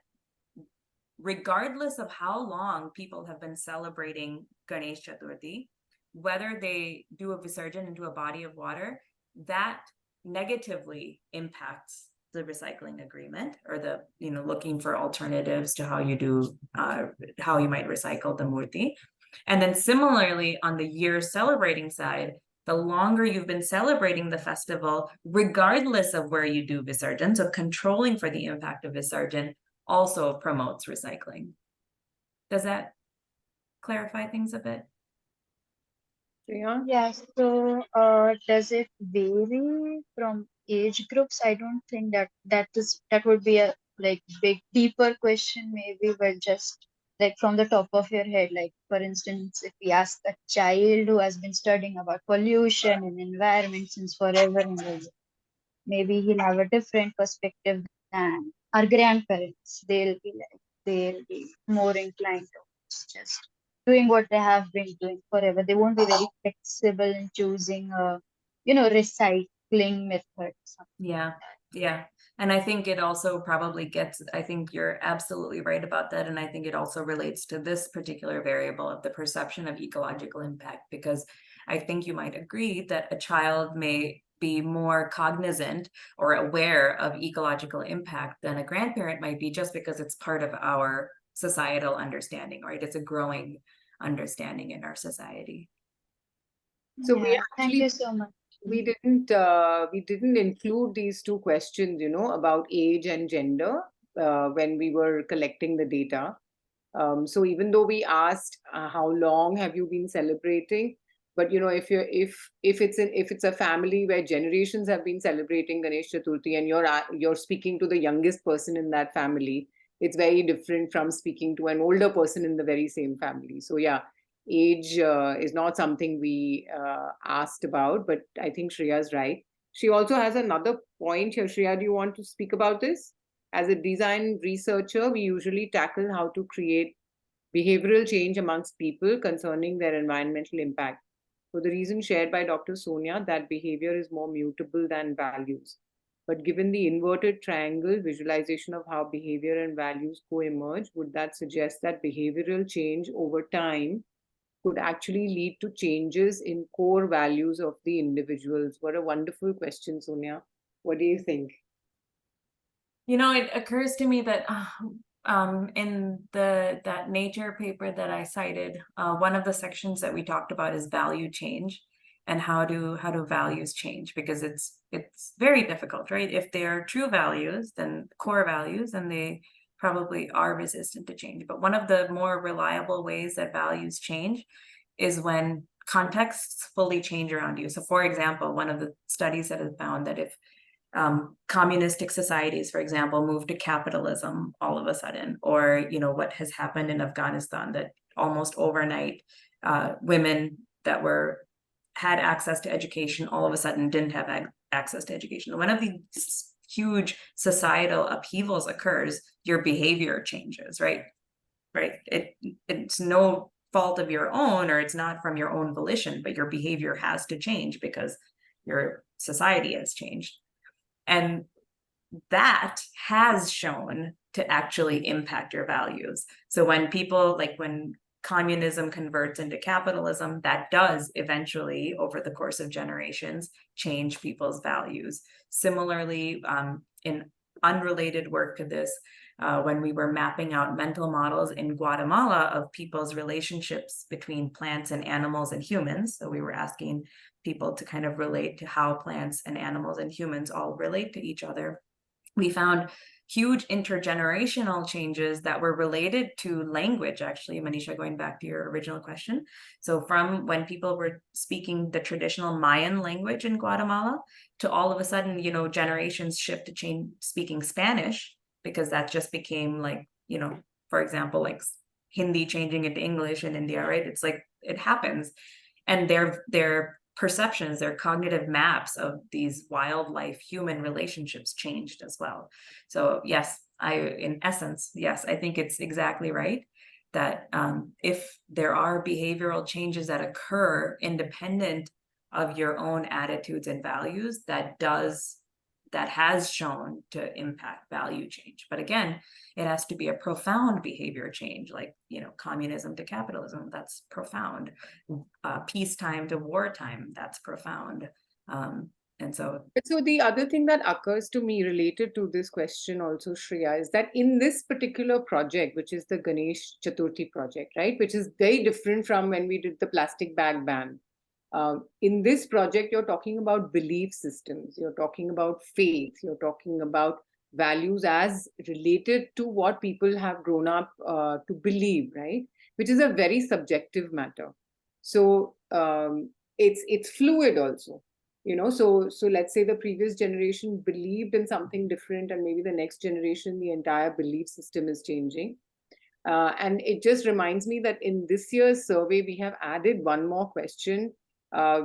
regardless of how long people have been celebrating Ganesh Chaturthi, whether they do a visarjan into a body of water, that negatively impacts the recycling agreement, or the, looking for alternatives to how you do, how you might recycle the murti. And then similarly, on the year celebrating side, the longer you've been celebrating the festival, regardless of where you do visarjan, so controlling for the impact of visarjan also promotes recycling. Does that clarify things a bit? Yeah, so does it vary from age groups? I don't think that would be a like big deeper question maybe, but just like from the top of your head, like for instance, if we ask a child who has been studying about pollution and environment since forever and ever, maybe he'll have a different perspective than our grandparents. They'll be more inclined to just doing what they have been doing forever. They won't be very flexible in choosing a, recycling method. Yeah, yeah. And I think it also probably gets, I think you're absolutely right about that. And I think it also relates to this particular variable of the perception of ecological impact, because I think you might agree that a child may be more cognizant or aware of ecological impact than a grandparent might be, just because it's part of our societal understanding, right? It's a growing understanding in our society. So we Yeah, thank actually you so much. we didn't include these two questions, about age and gender when we were collecting the data. So even though we asked how long have you been celebrating, but if it's a family where generations have been celebrating Ganesh Chaturthi, and you're speaking to the youngest person in that family, it's very different from speaking to an older person in the very same family. So yeah, age is not something we asked about, but I think Shreya's right. She also has another point here. Shreya, do you want to speak about this? As a design researcher, we usually tackle how to create behavioral change amongst people concerning their environmental impact. For the reason shared by Dr. Sonya, that behavior is more mutable than values. But given the inverted triangle visualization of how behavior and values co-emerge, would that suggest that behavioral change over time could actually lead to changes in core values of the individuals? What a wonderful question, Sonia. What do you think? It occurs to me that in that Nature paper that I cited, one of the sections that we talked about is value change, and how do values change, because it's very difficult, right? If they're true values, then core values, then they probably are resistant to change. But one of the more reliable ways that values change is when contexts fully change around you. So for example, one of the studies that has found that if communistic societies, for example, move to capitalism all of a sudden, or what has happened in Afghanistan, that almost overnight women that had access to education all of a sudden didn't have access to education. When of these huge societal upheavals occurs, your behavior changes, right? It's no fault of your own, or it's not from your own volition, but your behavior has to change because your society has changed. And that has shown to actually impact your values. So when when communism converts into capitalism, that does eventually, over the course of generations, change people's values. Similarly, in unrelated work to this, when we were mapping out mental models in Guatemala of people's relationships between plants and animals and humans. So we were asking people to kind of relate to how plants and animals and humans all relate to each other. We found huge intergenerational changes that were related to language, actually, Manisha, going back to your original question. So from when people were speaking the traditional Mayan language in Guatemala to all of a sudden, you know, generations shift to change speaking Spanish, because that just became like, you know, for example, like Hindi changing into English in India, right? It's like, it happens. And their perceptions, their cognitive maps of these wildlife human relationships changed as well. So yes, in essence, yes, I think it's exactly right that if there are behavioral changes that occur independent of your own attitudes and values, that has shown to impact value change. But again, it has to be a profound behavior change, like, you know, communism to capitalism, that's profound. Peacetime to wartime, that's profound. And so the other thing that occurs to me related to this question also, Shreya, is that in this particular project, which is the Ganesh Chaturthi project, right, which is very different from when we did the plastic bag ban. In this project, you're talking about belief systems, you're talking about faith, you're talking about values as related to what people have grown up to believe, right? Which is a very subjective matter. So it's fluid also, you know. So let's say the previous generation believed in something different, and maybe the next generation, the entire belief system is changing. And it just reminds me that in this year's survey, we have added one more question,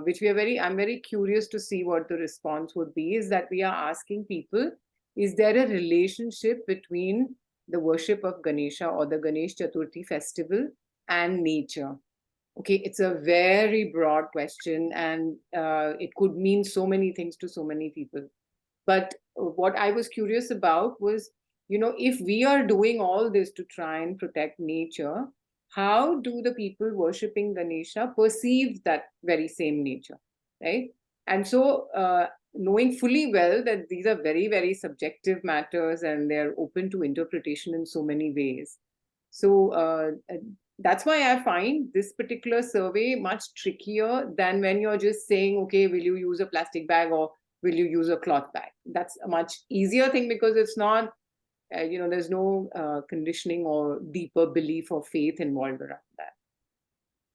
which I'm very curious to see what the response would be, is that we are asking people, is there a relationship between the worship of Ganesha or the Ganesh Chaturthi festival and nature? Okay, it's a very broad question, and it could mean so many things to so many people. But what I was curious about was, you know, if we are doing all this to try and protect nature, how do the people worshipping Ganesha perceive that very same nature, right? And so, knowing fully well that these are very, very subjective matters and they're open to interpretation in so many ways. So that's why I find this particular survey much trickier than when you're just saying, okay, will you use a plastic bag or will you use a cloth bag? That's a much easier thing because it's not, you know, there's no conditioning or deeper belief or faith involved around that.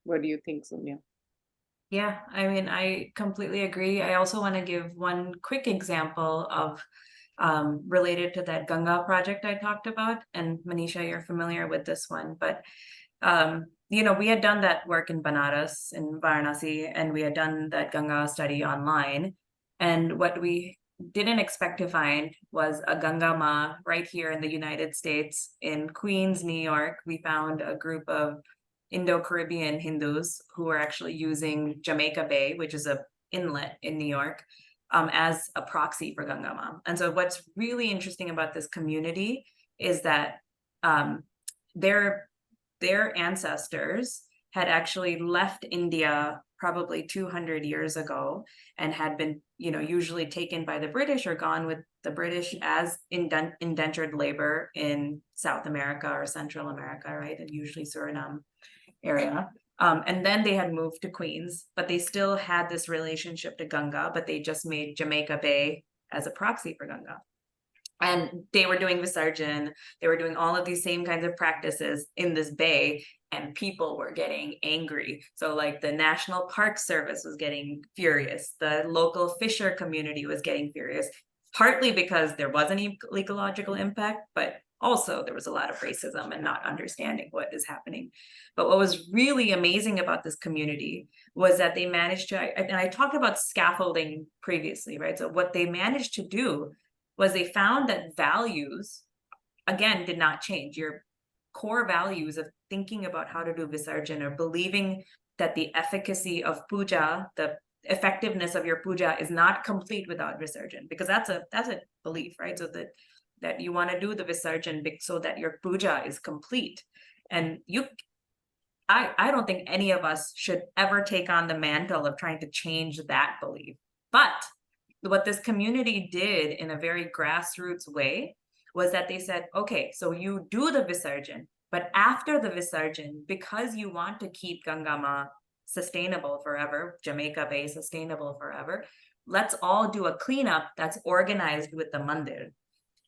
What do you think, Sonya? yeah, I mean, I completely agree. I also want to give one quick example of related to that Ganga project I talked about. And Manisha, you're familiar with this one, but you know, we had done that work in Banaras, in Varanasi, and we had done that Ganga study online. And what we didn't expect to find was a Ganga Ma right here in the United States, in Queens, New York. We found a group of Indo-Caribbean Hindus who were actually using Jamaica Bay, which is an inlet in New York, as a proxy for Ganga Ma. And so what's really interesting about this community is that their ancestors had actually left India probably 200 years ago and had been, you know, usually taken by the British or gone with the British as indentured labor in South America or Central America, right? And usually Suriname area. And then they had moved to Queens, but they still had this relationship to Ganga, but they just made Jamaica Bay as a proxy for Ganga. And they were doing Visarjan, they were doing all of these same kinds of practices in this bay, and people were getting angry. So like the National Park Service was getting furious, the local fisher community was getting furious, partly because there wasn't ecological impact, but also there was a lot of racism and not understanding what is happening. But what was really amazing about this community was that they managed to, and I talked about scaffolding previously, right? So what they managed to do was they found that values, again, did not change. Your core values of thinking about how to do Visarjan or believing that the efficacy of puja, the effectiveness of your puja is not complete without Visarjan, because that's a belief, right? So that you want to do the Visarjan so that your puja is complete. And I don't think any of us should ever take on the mantle of trying to change that belief. But what this community did in a very grassroots way was that they said, okay, so you do the Visarjan, but after the Visarjan, because you want to keep Gangama sustainable forever, Jamaica Bay sustainable forever, let's all do a cleanup that's organized with the mandir.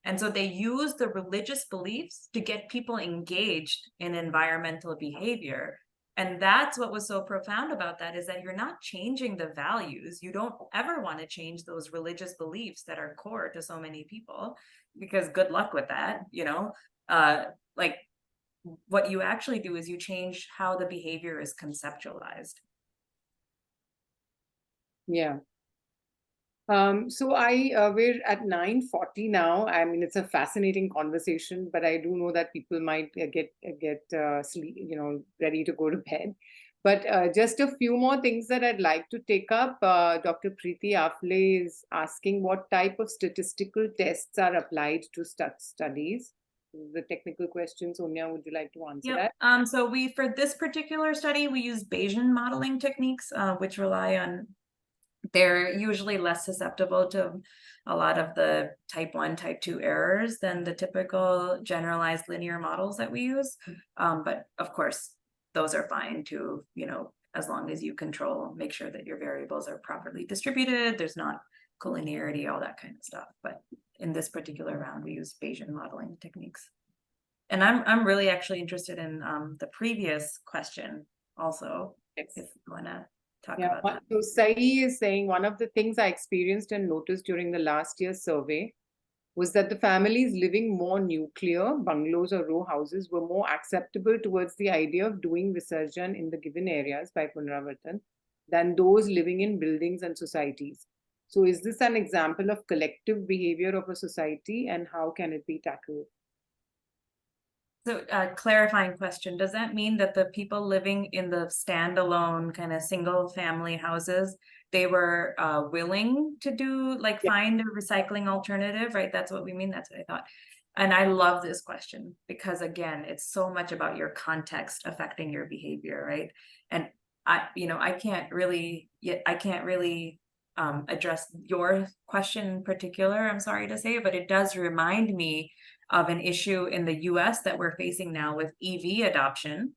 And so they use the religious beliefs to get people engaged in environmental behavior. And that's what was so profound about that, is that you're not changing the values. You don't ever want to change those religious beliefs that are core to so many people, because good luck with that, you know. Like, what you actually do is you change how the behavior is conceptualized. Yeah. So we're at 9:40 now. I mean, it's a fascinating conversation, but I do know that people might get sleep, ready to go to bed. But just a few more things that I'd like to take up. Dr. Preeti Afle is asking what type of statistical tests are applied to studies. The technical question, Sonia, would you like to answer that? So for this particular study, we use Bayesian modeling techniques, which rely on, they're usually less susceptible to a lot of the type 1, type 2 errors than the typical generalized linear models that we use. But of course, those are fine too, as long as you make sure that your variables are properly distributed, there's not collinearity, all that kind of stuff. But in this particular round, we use Bayesian modeling techniques. And I'm really actually interested in the previous question also, if you want to talk about that. So Sai is saying one of the things I experienced and noticed during the last year's survey was that the families living more nuclear, bungalows or row houses, were more acceptable towards the idea of doing Visarjan in the given areas by Punaravartan than those living in buildings and societies. So is this an example of collective behavior of a society, and how can it be tackled? So clarifying question, does that mean that the people living in the standalone kind of single family houses, they were willing to do, find a recycling alternative, right? That's what we mean. That's what I thought. And I love this question because, again, it's so much about your context affecting your behavior, right? And I can't really address your question in particular, I'm sorry to say, but it does remind me of an issue in the US that we're facing now with EV adoption,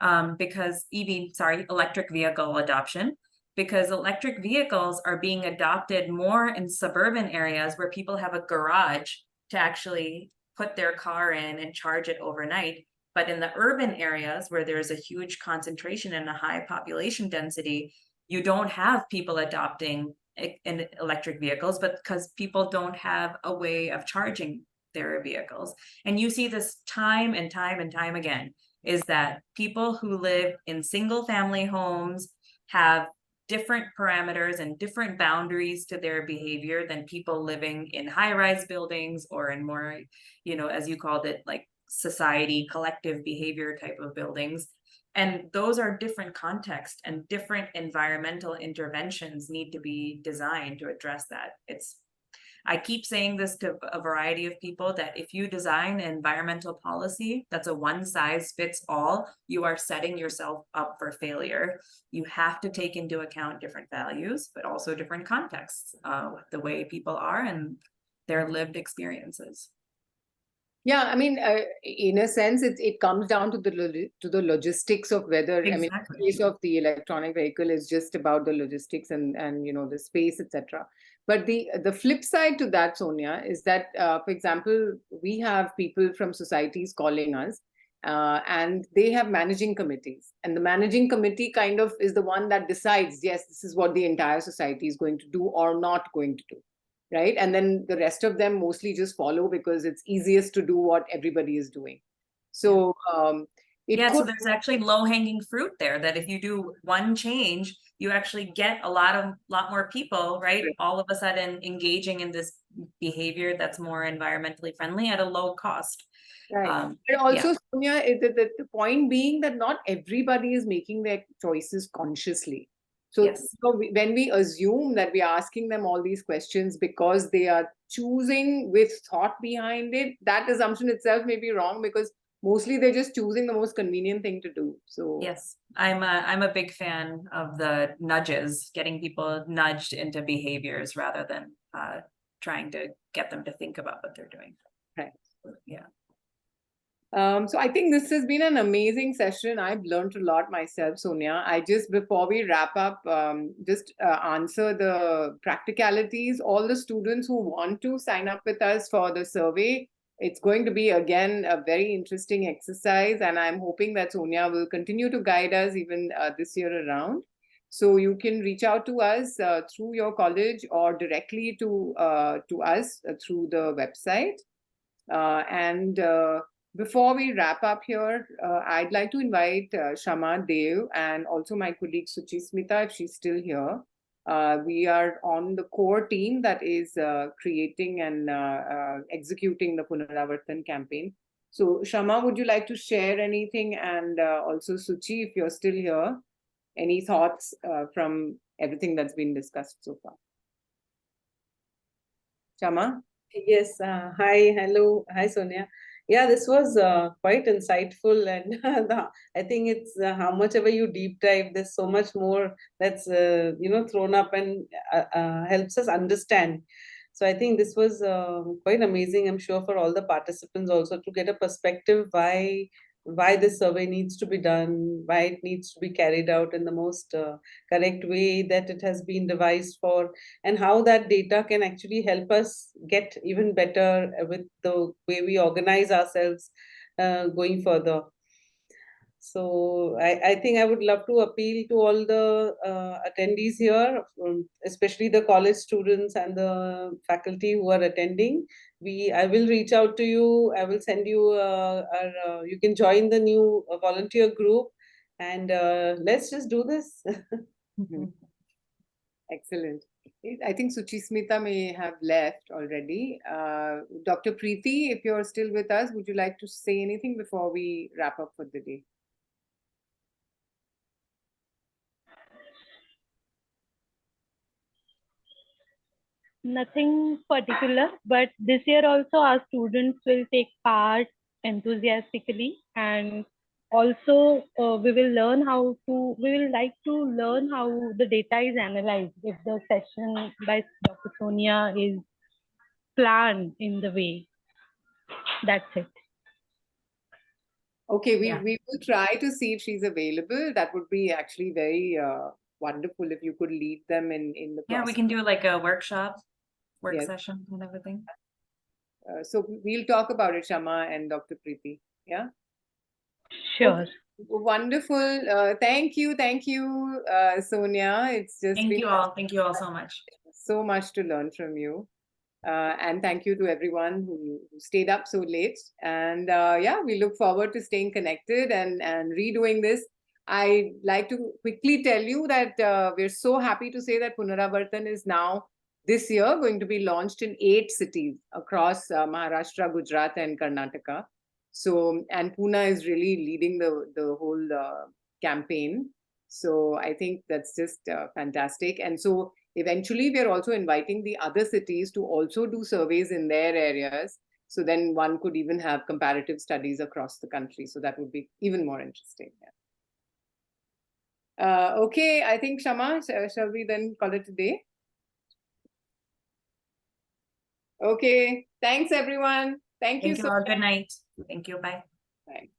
electric vehicle adoption, because electric vehicles are being adopted more in suburban areas where people have a garage to actually put their car in and charge it overnight. But in the urban areas where there's a huge concentration and a high population density, you don't have people adopting in electric vehicles, but because people don't have a way of charging their vehicles. And you see this time and time and time again, is that people who live in single family homes have different parameters and different boundaries to their behavior than people living in high-rise buildings or in more, as you called it, like society, collective behavior type of buildings. And those are different contexts, and different environmental interventions need to be designed to address that. I keep saying this to a variety of people, that if you design an environmental policy that's a one size fits all, you are setting yourself up for failure. You have to take into account different values, but also different contexts, the way people are and their lived experiences. Yeah, I mean, in a sense, it comes down to the logistics of whether, Exactly. I mean, the case of the electronic vehicle is just about the logistics and the space, etc. But the flip side to that, Sonia, is that, for example, we have people from societies calling us, and they have managing committees, and the managing committee kind of is the one that decides, yes, this is what the entire society is going to do or not going to do. Right. And then the rest of them mostly just follow because it's easiest to do what everybody is doing. So so there's actually low-hanging fruit there, that if you do one change, you actually get a lot more people, right? All of a sudden engaging in this behavior that's more environmentally friendly at a low cost. Right. But also, Sonia, the point being that not everybody is making their choices consciously. So, when we assume that we are asking them all these questions because they are choosing with thought behind it, that assumption itself may be wrong, because mostly they're just choosing the most convenient thing to do. So yes, I'm a big fan of the nudges, getting people nudged into behaviors rather than trying to get them to think about what they're doing. Right. Yeah. So I think this has been an amazing session. I've learned a lot myself, Sonia. I just, before we wrap up, just answer the practicalities. All the students who want to sign up with us for the survey, it's going to be, again, a very interesting exercise. And I'm hoping that Sonia will continue to guide us even this year around. So you can reach out to us through your college or directly to us through the website. Before we wrap up here, I'd like to invite Shama, Dev, and also my colleague Suchismita, if she's still here. We are on the core team that is creating and executing the Punaravartan campaign. So, Shama, would you like to share anything? And also, Suchi, if you're still here, any thoughts from everything that's been discussed so far? Shama? Yes, hi, hello, hi Sonia. Yeah, this was quite insightful, and I think it's how much ever you deep dive, there's so much more that's thrown up and helps us understand. So I think this was quite amazing. I'm sure for all the participants also to get a perspective why this survey needs to be done, why it needs to be carried out in the most correct way that it has been devised for, and how that data can actually help us get even better with the way we organize ourselves going further. So I think I would love to appeal to all the attendees here, especially the college students and the faculty who are attending. I will reach out to you. I will send you, you can join the new volunteer group, and let's just do this. Excellent. I think Suchismita may have left already. Dr. Preeti, if you're still with us, would you like to say anything before we wrap up for the day? Nothing particular, but this year also our students will take part enthusiastically, and also we will like to learn how the data is analyzed if the session by Dr. Sonia is planned in the way. That's it. Okay, we Yeah. will try to see if she's available. That would be actually very wonderful if you could lead them in the process. Yeah, we can do like a work Yes. session and everything. So we'll talk about it, Shama and Dr. Preeti. Yeah. Sure. Okay. Wonderful. Thank you, Sonia. It's just Thank been you all. Thank you all so much. so much to learn from you. And thank you to everyone who stayed up so late. And yeah, we look forward to staying connected and redoing this. I'd like to quickly tell you that we're so happy to say that Punaravartan is now this year going to be launched in 8 cities across Maharashtra, Gujarat, and Karnataka. So, and Pune is really leading the whole campaign. So I think that's just fantastic. And so eventually we're also inviting the other cities to also do surveys in their areas. So then one could even have comparative studies across the country. So that would be even more interesting. Yeah. Okay, I think Shama, shall we then call it a day? Okay, thanks everyone. Thank you Thank you so all. much. Good night. Thank you. Bye. Bye.